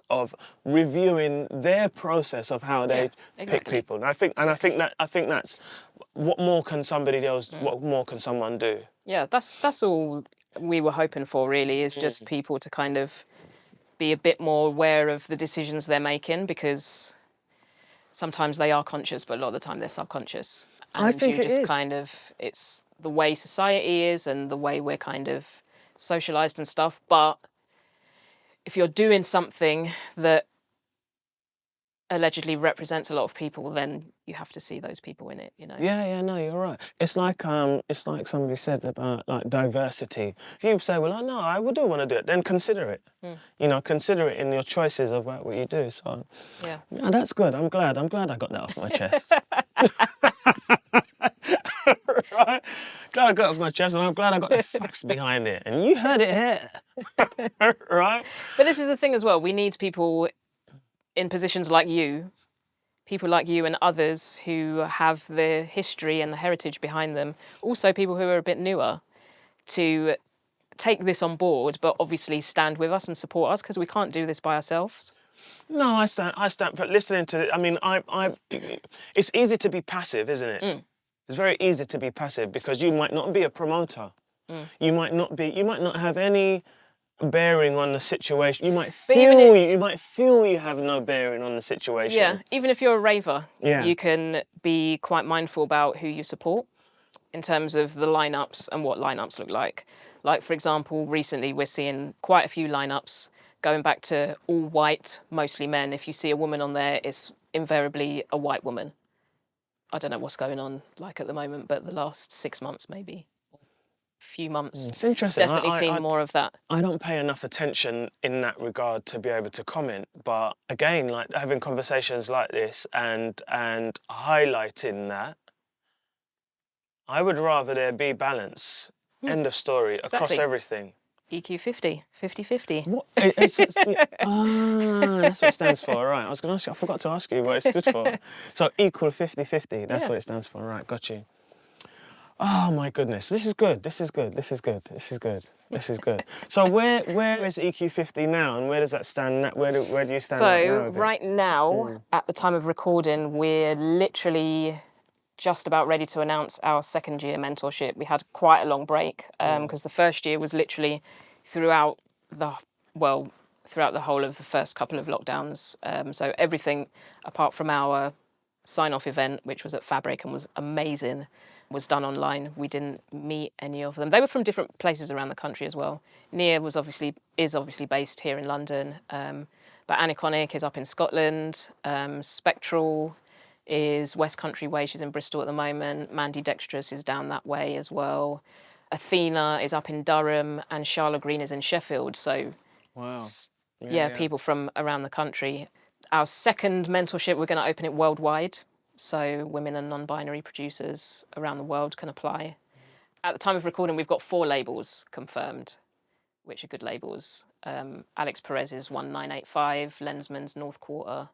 reviewing their process of how they pick people. And I think that's what more can somebody else? What more can someone do? Yeah, that's all we were hoping for. Really, is just people to kind of be a bit more aware of the decisions they're making, because sometimes they are conscious, but a lot of the time they're subconscious. And I think it's the way society is and the way we're kind of socialised and stuff. But if you're doing something that allegedly represents a lot of people, then you have to see those people in it, Yeah, no, you're right. It's like somebody said about like diversity. If you say, well, no, I do want to do it, then consider it. Consider it in your choices of what you do. So yeah, that's good. I'm glad I got that off my chest. Right? Glad I got it off my chest, and I'm glad I got the facts behind it. And you heard it here. Right? But this is the thing as well. We need people in positions like you, people like you and others who have the history and the heritage behind them, also people who are a bit newer, to take this on board, but obviously stand with us and support us, because we can't do this by ourselves. No, I stand, but listening to, it's easy to be passive, isn't it? It's very easy to be passive because you might not be a promoter. You might not have any bearing on the situation. You might feel you have no bearing on the situation. Yeah, even if you're a raver, you can be quite mindful about who you support in terms of the lineups and what lineups look like. Like, for example, recently we're seeing quite a few lineups going back to all white, mostly men. If you see a woman on there, it's invariably a white woman. I don't know what's going on like at the moment, but the last 6 months maybe. Few months. It's interesting. Definitely seen more of that. I don't pay enough attention in that regard to be able to comment. But again, like having conversations like this and highlighting that, I would rather there be balance. End of story. Across everything. EQ50, 50-50. What? That's what it stands for, right. I was going to ask you, I forgot to ask you what it stood for. So equal 50-50, that's what it stands for, right, got you. Oh my goodness, this is good. So where is EQ50 now, and where does that stand? Where do you stand So right right now, at the time of recording, we're literally just about ready to announce our second year mentorship. We had quite a long break because the first year was literally throughout the whole of the first couple of lockdowns. So everything apart from our sign-off event, which was at Fabric and was amazing, was done online. We didn't meet any of them. They were from different places around the country as well. Nia is obviously based here in London, but Aniconic is up in Scotland. Spectral is West Country way. She's in Bristol at the moment. Mandy Dexterous is down that way as well. Athena is up in Durham, and Charlotte Green is in Sheffield. So, wow. People from around the country. Our second mentorship, we're going to open it worldwide. So women and non-binary producers around the world can apply. At the time of recording, we've got 4 labels confirmed, which are good labels. Alex Perez's 1985, Lensman's North Quarter,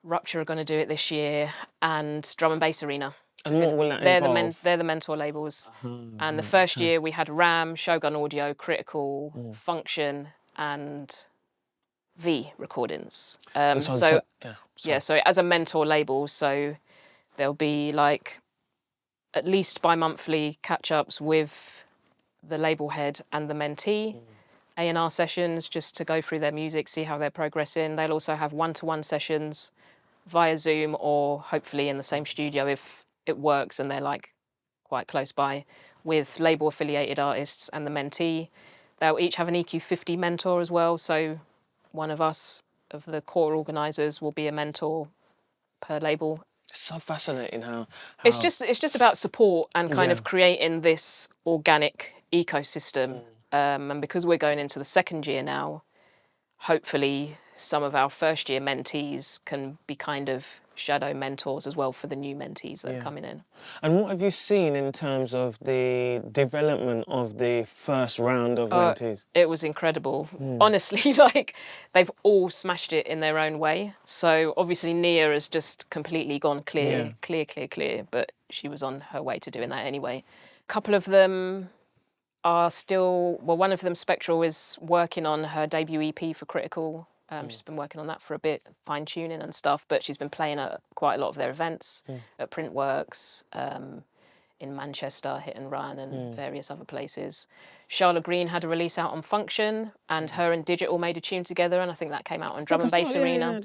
Rupture are going to do it this year, and Drum and Bass Arena. And what will that involve? They're the mentor labels. And the first year we had Ram, Shogun Audio, Critical, Function, and V recordings. So as a mentor label, so there'll be like at least bi-monthly catch-ups with the label head and the mentee, A&R sessions just to go through their music, see how they're progressing. They'll also have one-to-one sessions via Zoom or hopefully in the same studio if it works and they're like quite close by, with label affiliated artists and the mentee. They'll each have an EQ50 mentor as well, so one of us, of the core organisers, will be a mentor per label. It's so fascinating how... It's just about support and kind of creating this organic ecosystem. And because we're going into the second year now, hopefully some of our first year mentees can be kind of shadow mentors as well for the new mentees that are coming in. And what have you seen in terms of the development of the first round of mentees? It was incredible. Honestly, like they've all smashed it in their own way. So obviously Nia has just completely gone clear, but she was on her way to doing that anyway. A couple of them are still, one of them, Spectral, is working on her debut EP for Critical. She's been working on that for a bit, fine-tuning and stuff, but she's been playing at quite a lot of their events, at Printworks, in Manchester, Hit and Run, and various other places. Charlotte Green had a release out on Function, and her and Digital made a tune together, and I think that came out on Drum and Bass Arena.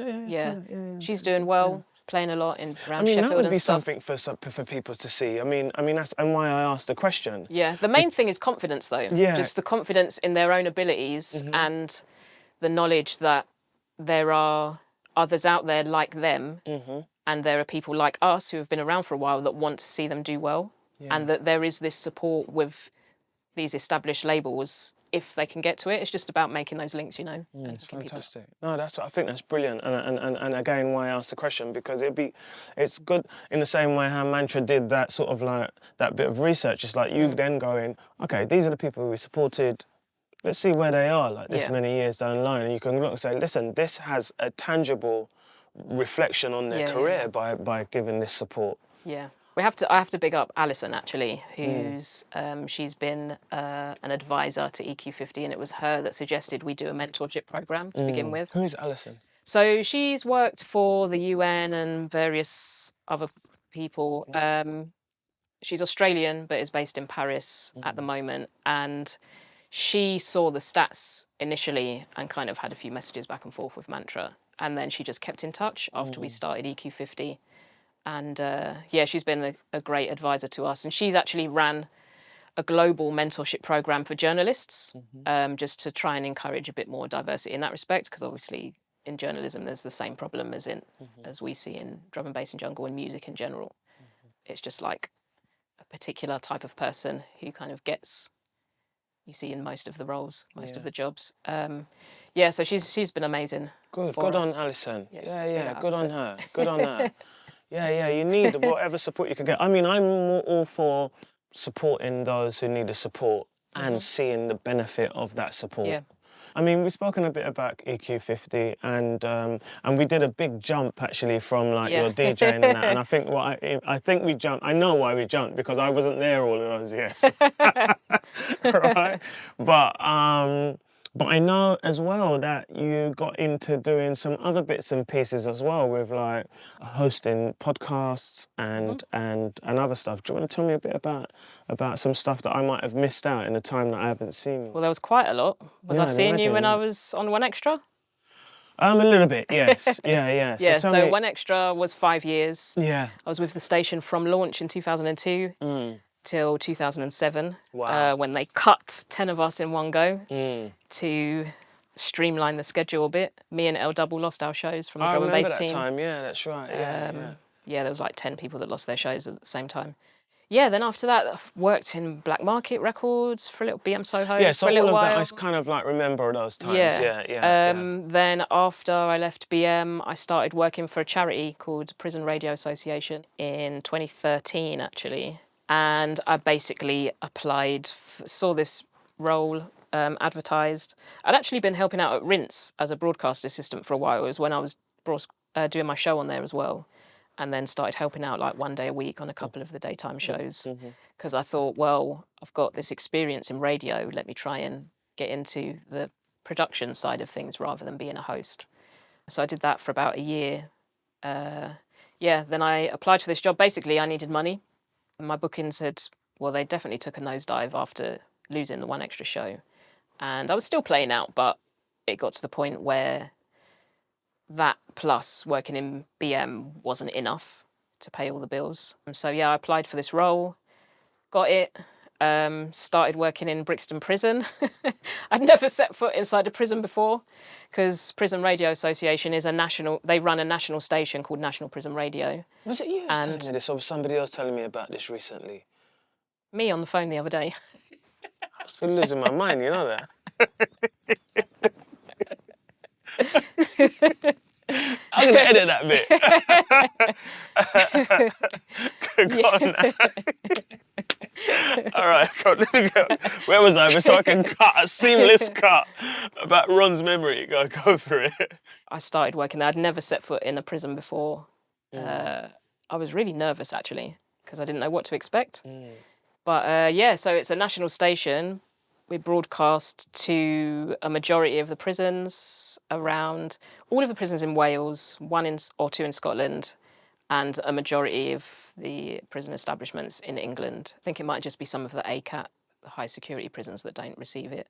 She's doing well. Playing a lot around Sheffield and stuff. That would be something for people to see. I mean that's why I asked the question. Yeah, the main thing is confidence, though. Yeah. Just the confidence in their own abilities and the knowledge that there are others out there like them, and there are people like us who have been around for a while that want to see them do well, and that there is this support with these established labels. If they can get to it, it's just about making those links, you know. It's fantastic. No, I think that's brilliant, and again, why I asked the question, because it's good in the same way how Mantra did that sort of like that bit of research. It's like you then going, okay, these are the people we supported. Let's see where they are like this many years down the line, and you can look and say, listen, this has a tangible reflection on their career by giving this support. Yeah. I have to big up Alison, actually, who's she's been an advisor to EQ50, and it was her that suggested we do a mentorship program to begin with. Who is Alison? So she's worked for the UN and various other people. She's Australian, but is based in Paris at the moment, and she saw the stats initially and kind of had a few messages back and forth with Mantra, and then she just kept in touch after we started EQ50. And she's been a great advisor to us. And she's actually ran a global mentorship program for journalists, just to try and encourage a bit more diversity in that respect, because obviously in journalism there's the same problem as we see in drum and bass and jungle and music in general. It's just like a particular type of person who kind of you see in most of the roles, most of the jobs. So she's been amazing. Good on Alison. Good on her. Good on her. Yeah, you need whatever support you can get. I mean, I'm all for supporting those who need the support. and seeing the benefit of that support. Yeah. I mean, we've spoken a bit about EQ50 and we did a big jump actually from like your DJing and that. And I think I think we jumped. I know why we jumped because I wasn't there all of those years, right? But I know as well that you got into doing some other bits and pieces as well with like hosting podcasts and other stuff. Do you want to tell me a bit about some stuff that I might have missed out in the time that I haven't seen you? Well, there was quite a lot. Was I seeing you when I was on One Extra? A little bit, yes. Yeah. Yeah, so One Extra was 5 years. Yeah. I was with the station from launch in 2002 till 2007, when they cut 10 of us in one go to streamline the schedule a bit. Me and L Double lost our shows from the drum and bass team. I remember that time, yeah, that's right. Yeah, there was like 10 people that lost their shows at the same time. Yeah, then after that, I worked in Black Market Records for a little, BM Soho so for a little all of while. that, I kind of like remember those times. Then after I left BM, I started working for a charity called Prison Radio Association in 2013, actually. And I basically applied, saw this role advertised. I'd actually been helping out at Rinse as a broadcast assistant for a while. It was when I was doing my show on there as well. And then started helping out like one day a week on a couple of the daytime shows. Because I thought, well, I've got this experience in radio. Let me try and get into the production side of things rather than being a host. So I did that for about a year. Then I applied for this job. Basically, I needed money. And my bookings they definitely took a nosedive after losing the One Extra show. And I was still playing out, but it got to the point where that plus working in BM wasn't enough to pay all the bills. And so, I applied for this role, got it, started working in Brixton Prison. I'd never set foot inside a prison before because Prison Radio Association is they run a national station called National Prison Radio. Was it you telling me this or was somebody else telling me about this recently? Me on the phone the other day. I've been losing my mind, you know that? I'm going to edit that bit. Go on now. All right, where was I? So I can cut a seamless cut about Ron's memory. Go for it. I started working there. I'd never set foot in a prison before. I was really nervous, actually, because I didn't know what to expect. But so it's a national station. We broadcast to a majority of the prisons around, all of the prisons in Wales, 1 or 2 in Scotland, and a majority of the prison establishments in England. I think it might just be some of the ACAT, the high security prisons that don't receive it.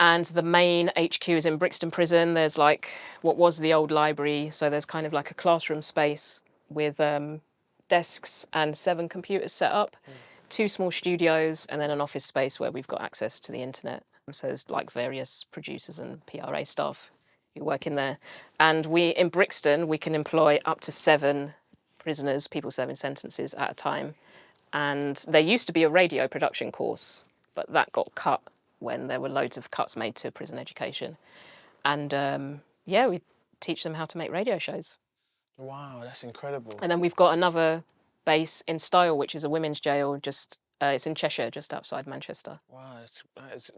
And the main HQ is in Brixton Prison. There's like what was the old library. So there's kind of like a classroom space with desks and 7 computers set up. 2 small studios and then an office space where we've got access to the internet. So there's like various producers and PRA staff who work in there. And in Brixton, we can employ up to 7 prisoners, people serving sentences at a time. And there used to be a radio production course, but that got cut when there were loads of cuts made to prison education. And we teach them how to make radio shows. Wow, that's incredible. And then we've got another base in Style, which is a women's jail. It's in Cheshire, just outside Manchester. Wow,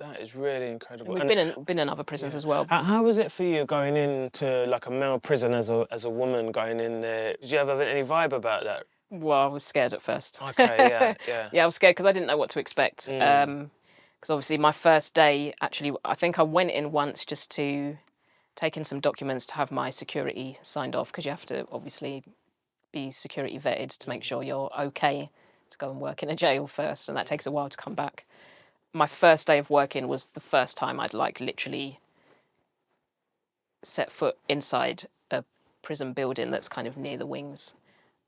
that is really incredible. And we've been in other prisons as well. How was it for you going into like a male prison as a woman going in there? Did you have any vibe about that? Well, I was scared at first. Okay, yeah, I was scared because I didn't know what to expect. Because obviously my first day, actually, I think I went in once just to take in some documents to have my security signed off, because you have to obviously be security vetted to make sure you're okay to go and work in a jail first, and that takes a while to come back. My first day of working was the first time I'd like literally set foot inside a prison building that's kind of near the wings.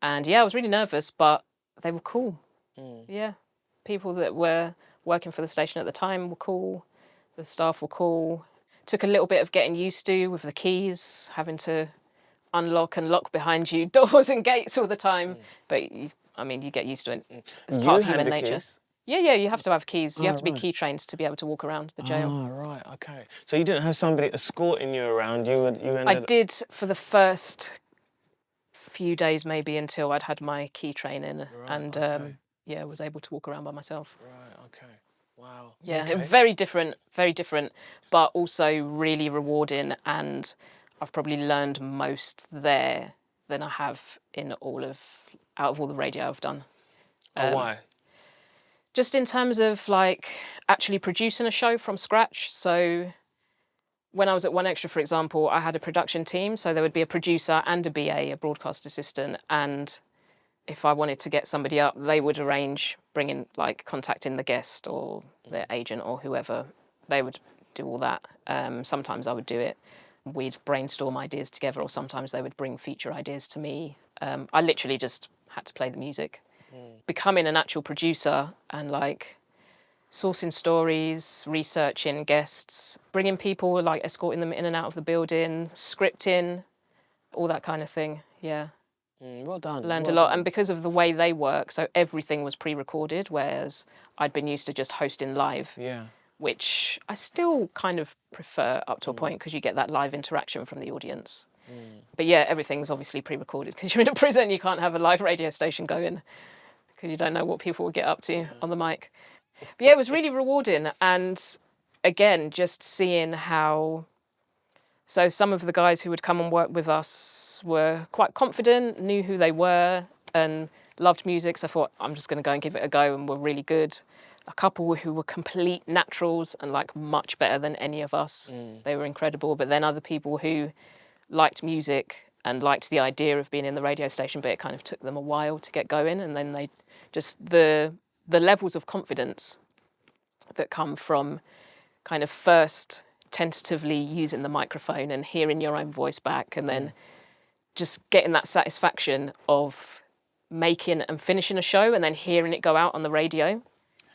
And I was really nervous, but they were cool. Yeah. People that were working for the station at the time were cool. The staff were cool. Took a little bit of getting used to with the keys, having to unlock and lock behind you doors and gates all the time. But you get used to it. It's part of human nature. Keys? Yeah, you have to have keys. You have to be key trained to be able to walk around the jail. Oh, right, okay. So you didn't have somebody escorting you around. I did for the first few days, maybe, until I'd had my key training, and was able to walk around by myself. Right, okay. Wow. Yeah, Okay. very different, but also really rewarding. And I've probably learned most there than I have in out of all the radio I've done. Why? Just in terms of like actually producing a show from scratch. So when I was at One Extra, for example, I had a production team. So there would be a producer and a BA, a broadcast assistant. And if I wanted to get somebody up, they would arrange contacting the guest or their agent or whoever. They would do all that. Sometimes I would do it. We'd brainstorm ideas together, or sometimes they would bring feature ideas to me. I literally just had to play the music. Becoming an actual producer and like sourcing stories, researching guests, bringing people, like escorting them in and out of the building, scripting, all that kind of thing. Yeah. Well done. Learned well a lot. done. And because of the way they work, so everything was pre-recorded, whereas I'd been used to just hosting live. Yeah. Which I still kind of prefer up to a point because you get that live interaction from the audience. But yeah, everything's obviously pre-recorded because you're in a prison, you can't have a live radio station going because you don't know what people will get up to on the mic. But yeah, it was really rewarding. And again, just seeing how... So some of the guys who would come and work with us were quite confident, knew who they were and loved music. So I thought, I'm just going to go and give it a go, and were really good. A couple who were complete naturals and like much better than any of us. They were incredible. But then other people who liked music and liked the idea of being in the radio station, but it kind of took them a while to get going. And then they just, the levels of confidence that come from kind of first tentatively using the microphone and hearing your own voice back, and then just getting that satisfaction of making and finishing a show and then hearing it go out on the radio.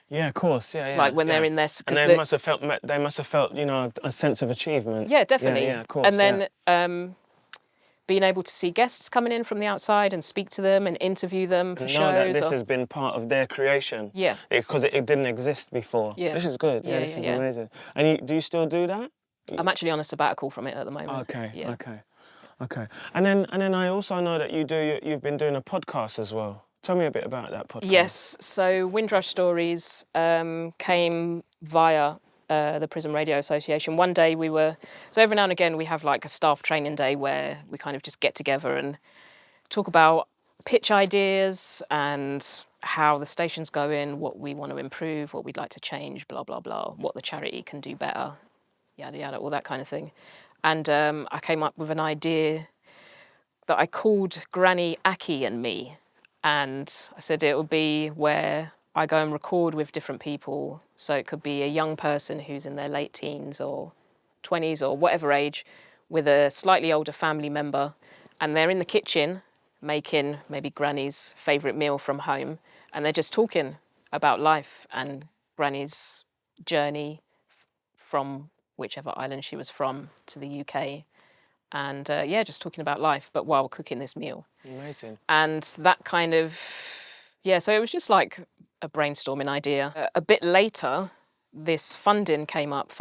Yeah, of course. Yeah, yeah. Like when they're in their... And they must have felt, you know, a sense of achievement. Yeah, definitely. Yeah, of course. And then being able to see guests coming in from the outside and speak to them and interview them for shows. Know that this has been part of their creation. Yeah. Because it didn't exist before. Yeah. This is good. Yeah, this is amazing. And do you still do that? I'm actually on a sabbatical from it at the moment. Okay, yeah. okay. And then I also know that you've been doing a podcast as well. Tell me a bit about that podcast. Yes, so Windrush Stories came via the Prison Radio Association. One day so every now and again we have like a staff training day where we kind of just get together and talk about pitch ideas and how the station's going, what we want to improve, what we'd like to change, blah, blah, blah, what the charity can do better, yada, yada, all that kind of thing. And I came up with an idea that I called Granny, Aki and Me. And I said it would be where I go and record with different people. So it could be a young person who's in their late teens or 20s or whatever age with a slightly older family member. And they're in the kitchen making maybe Granny's favourite meal from home. And they're just talking about life and Granny's journey from whichever island she was from to the UK. And just talking about life, but while cooking this meal. Amazing. And that kind of, so it was just like a brainstorming idea. A bit later, this funding came up,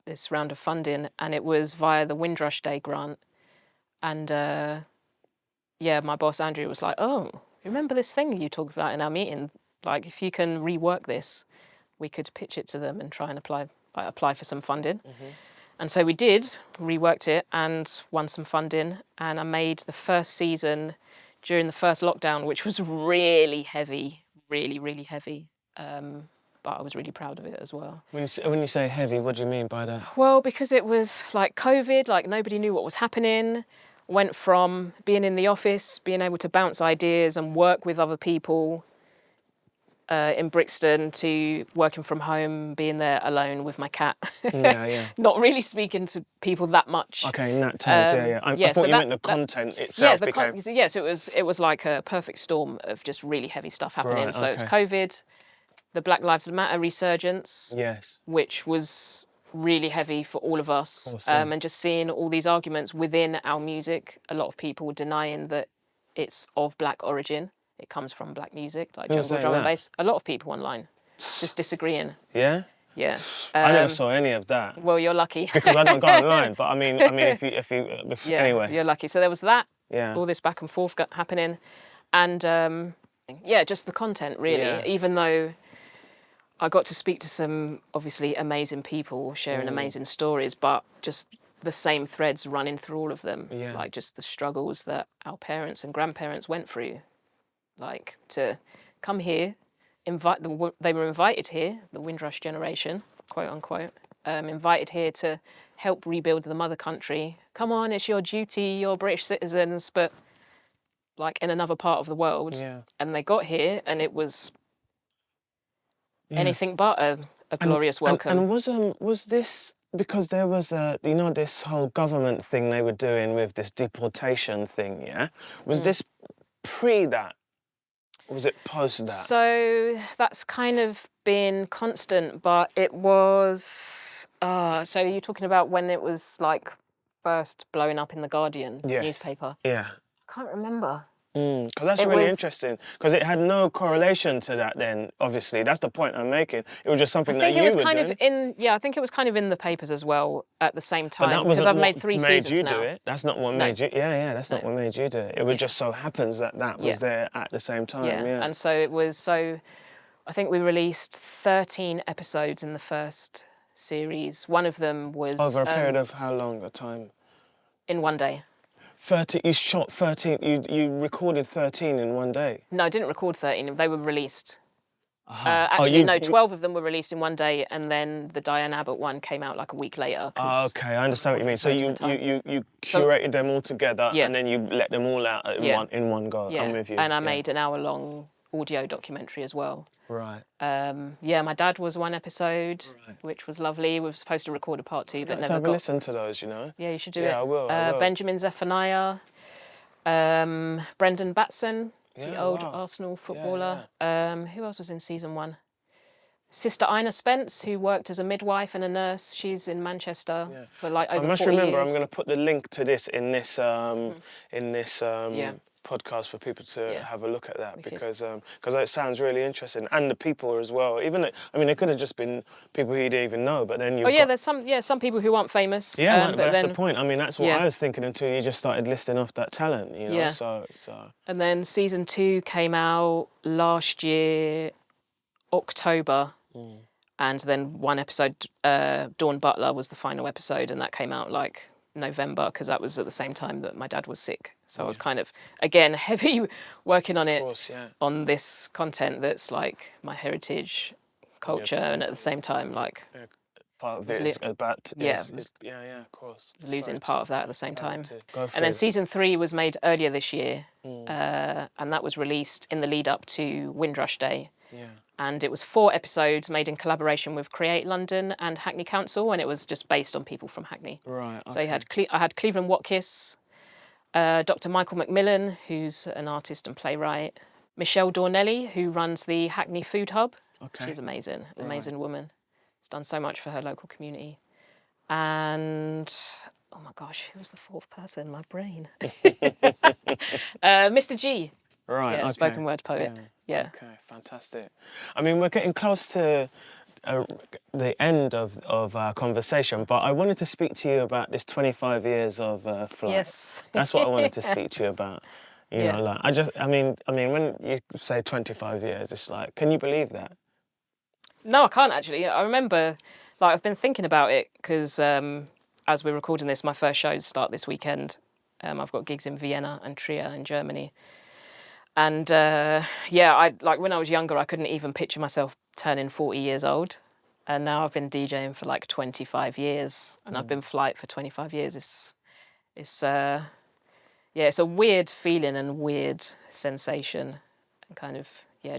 this round of funding, and it was via the Windrush Day grant. And my boss Andrew was like, oh, remember this thing you talked about in our meeting? Like, if you can rework this, we could pitch it to them and try and apply for some funding. Mm-hmm. And so we did, reworked it and won some funding. And I made the first season during the first lockdown, which was really heavy, really, really heavy. But I was really proud of it as well. When you say heavy, what do you mean by that? Well, because it was like COVID, like nobody knew what was happening. Went from being in the office, being able to bounce ideas and work with other people in Brixton, to working from home, being there alone with my cat. Not really speaking to people that much. Okay, in that terms, I thought you meant the content itself became... So it was like a perfect storm of just really heavy stuff happening. Right, so it was COVID, the Black Lives Matter resurgence, which was really heavy for all of us. Awesome. And just seeing all these arguments within our music, a lot of people denying that it's of black origin. It comes from black music, like jungle, drum and bass. A lot of people online just disagreeing. Yeah? Yeah. I never saw any of that. Well, you're lucky. Because I don't go online. But I mean, if you anyway. You're lucky. So there was that. Yeah. All this back and forth happening, and just the content really. Yeah. Even though I got to speak to some obviously amazing people sharing amazing stories, but just the same threads running through all of them, like just the struggles that our parents and grandparents went through, like to come here, they were invited here, the Windrush generation, quote unquote, invited here to help rebuild the mother country. Come on, it's your duty, you're British citizens, but like in another part of the world. And they got here and it was anything but a glorious welcome. And was this because there was this whole government thing they were doing with this deportation thing, Was this pre that? Or was it post that? So that's kind of been constant, but it was... so you're talking about when it was like first blowing up in the Guardian newspaper? Yeah. I can't remember. Because that's really interesting. Because it had no correlation to that. Then obviously that's the point I'm making. It was just something that you were doing. I think it was kind of in the papers as well at the same time. But that wasn't because I've what made 3 seasons now. Do it. That's not what made you. Yeah. That's not what made you do it. It was just so happens that was there at the same time. Yeah. And so it was. So I think we released 13 episodes in the first series. One of them was over a period of how long a time? In one day. 30. You shot 13. You recorded 13 in one day. No, I didn't record 13. They were released. Uh-huh. 12 of them were released in one day, and then the Diane Abbott one came out like a week later. Okay, I understand what you mean. So you curated them all together, and then you let them all out in one go. Yeah. I'm with you. And I made an hour-long audio documentary as well. Right. My dad was one episode, which was lovely. We were supposed to record a part 2, but never have got... listen to those, you know. Yeah, you should do it. Yeah, I will. Benjamin Zephaniah, Brendan Batson, the old Arsenal footballer. Who else was in season 1? Sister Ina Spence, who worked as a midwife and a nurse. She's in Manchester for like over 40 years. I must remember, I'm going to put the link to this in this podcast for people to have a look at that because it sounds really interesting, and the people as well. Even it could have just been people who you didn't even know, but then there's some people who aren't famous. But that's the point. I mean, that's what I was thinking until you just started listing off that talent, you know. Yeah. So. And then season 2 came out last year, October, and then one episode, Dawn Butler was the final episode, and that came out like November because that was at the same time that my dad was sick. So I was kind of, again, heavy working on it, on this content that's like my heritage, culture, and at the same time, like... part of it is about... of course. Losing part of that at the same time. And then season 3 was made earlier this year, and that was released in the lead up to Windrush Day. Yeah. And it was 4 episodes made in collaboration with Create London and Hackney Council, and it was just based on people from Hackney. Right. Okay. So I had Cleveland Watkiss, Dr. Michael Macmillan, who's an artist and playwright, Michelle Dornelli, who runs the Hackney Food Hub. Okay. She's amazing, amazing woman. She's done so much for her local community. And, oh my gosh, who was the 4th person? My brain. Mr. G. Right, yeah, spoken word poet. Yeah. Okay, fantastic. I mean, we're getting close to the end of our conversation, but I wanted to speak to you about this 25 years of flight. Yes. That's what I wanted to speak to you about. You know, like I mean, when you say 25 years, it's like, can you believe that? No, I can't actually. I remember, like, I've been thinking about it because as we're recording this, my first shows start this weekend. I've got gigs in Vienna and Trier in Germany. And I like when I was younger, I couldn't even picture myself turning 40 years old. And now I've been DJing for like 25 years, and I've been flight for 25 years. It's a weird feeling and weird sensation, and kind of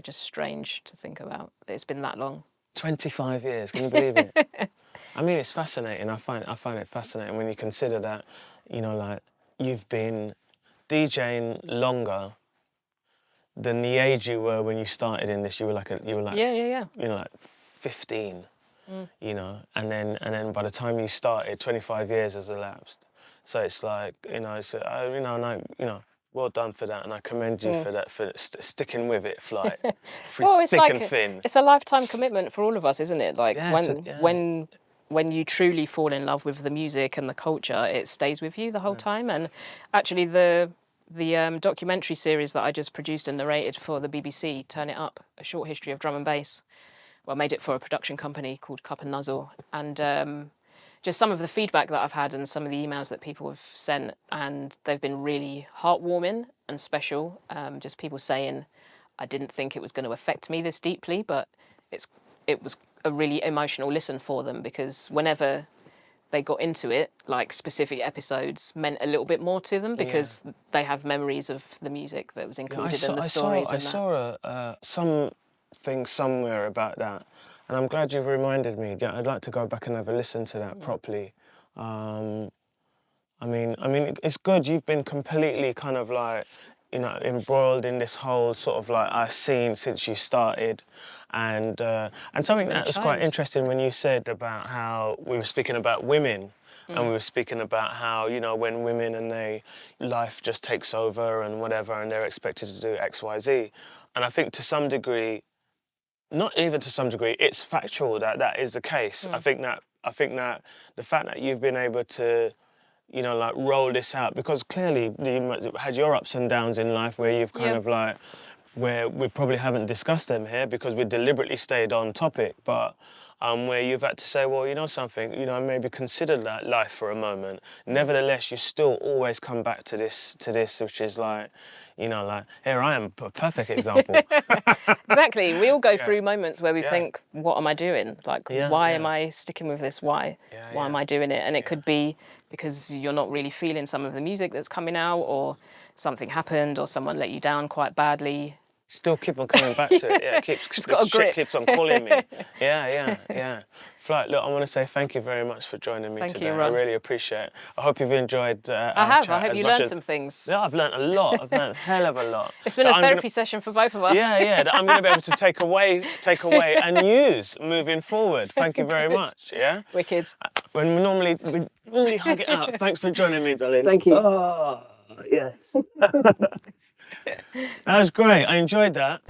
just strange to think about. It's been that long. 25 years, can you believe it? I mean, it's fascinating. I find it fascinating when you consider that, you know, like you've been DJing longer than the age you were when you started in this. You were like you know, like 15, you know, and then by the time you started, 25 years has elapsed. So it's like, you know, well done for that, and I commend you for that, for sticking with it, flight. Well, it's thick like and thin. It's a lifetime commitment for all of us, isn't it? Like when you truly fall in love with the music and the culture, it stays with you the whole time. And actually, the documentary series that I just produced and narrated for the BBC, Turn It Up, A Short History of Drum and Bass, made it for a production company called Cup and Nuzzle, and just some of the feedback that I've had and some of the emails that people have sent, and they've been really heartwarming and special. Just people saying, I didn't think it was going to affect me this deeply, but it was a really emotional listen for them, because whenever they got into it, like specific episodes meant a little bit more to them, because they have memories of the music that was included in the stories. I saw something somewhere about that, and I'm glad you've reminded me. I'd like to go back and have a listen to that properly. I mean, it's good. You've been completely kind of like, embroiled in this whole sort of like scene since you started, and something that was quite interesting when you said about how we were speaking about women, and we were speaking about how when women and life just takes over and whatever, and they're expected to do X, Y, Z, and I think to some degree, not even to some degree, it's factual that is the case. I think that the fact that you've been able to like roll this out, because clearly you had your ups and downs in life where you've kind of like, where we probably haven't discussed them here because we deliberately stayed on topic, but where you've had to say, well, something, maybe consider that life for a moment. Nevertheless, you still always come back to this, which is like, like, here I am, a perfect example. Exactly. We all go through moments where we think, what am I doing? Like, why am I sticking with this? Why am I doing it? And it could be because you're not really feeling some of the music that's coming out, or something happened, or someone let you down quite badly. Still keep on coming back to it. Yeah, It's got a grip. Shit keeps on calling me. Yeah. Flight, look, I want to say thank you very much for joining me today. Thank you, Ron. I really appreciate it. I hope you've enjoyed our chat. I hope you learned some things. Yeah, I've learned a lot. I've learned a hell of a lot. It's been a therapy session for both of us. Yeah, that I'm going to be able to take away and use moving forward. Thank you very much, yeah? Wicked. When we normally hug it out. Thanks for joining me, darling. Thank you. Oh, yes. That was great. I enjoyed that.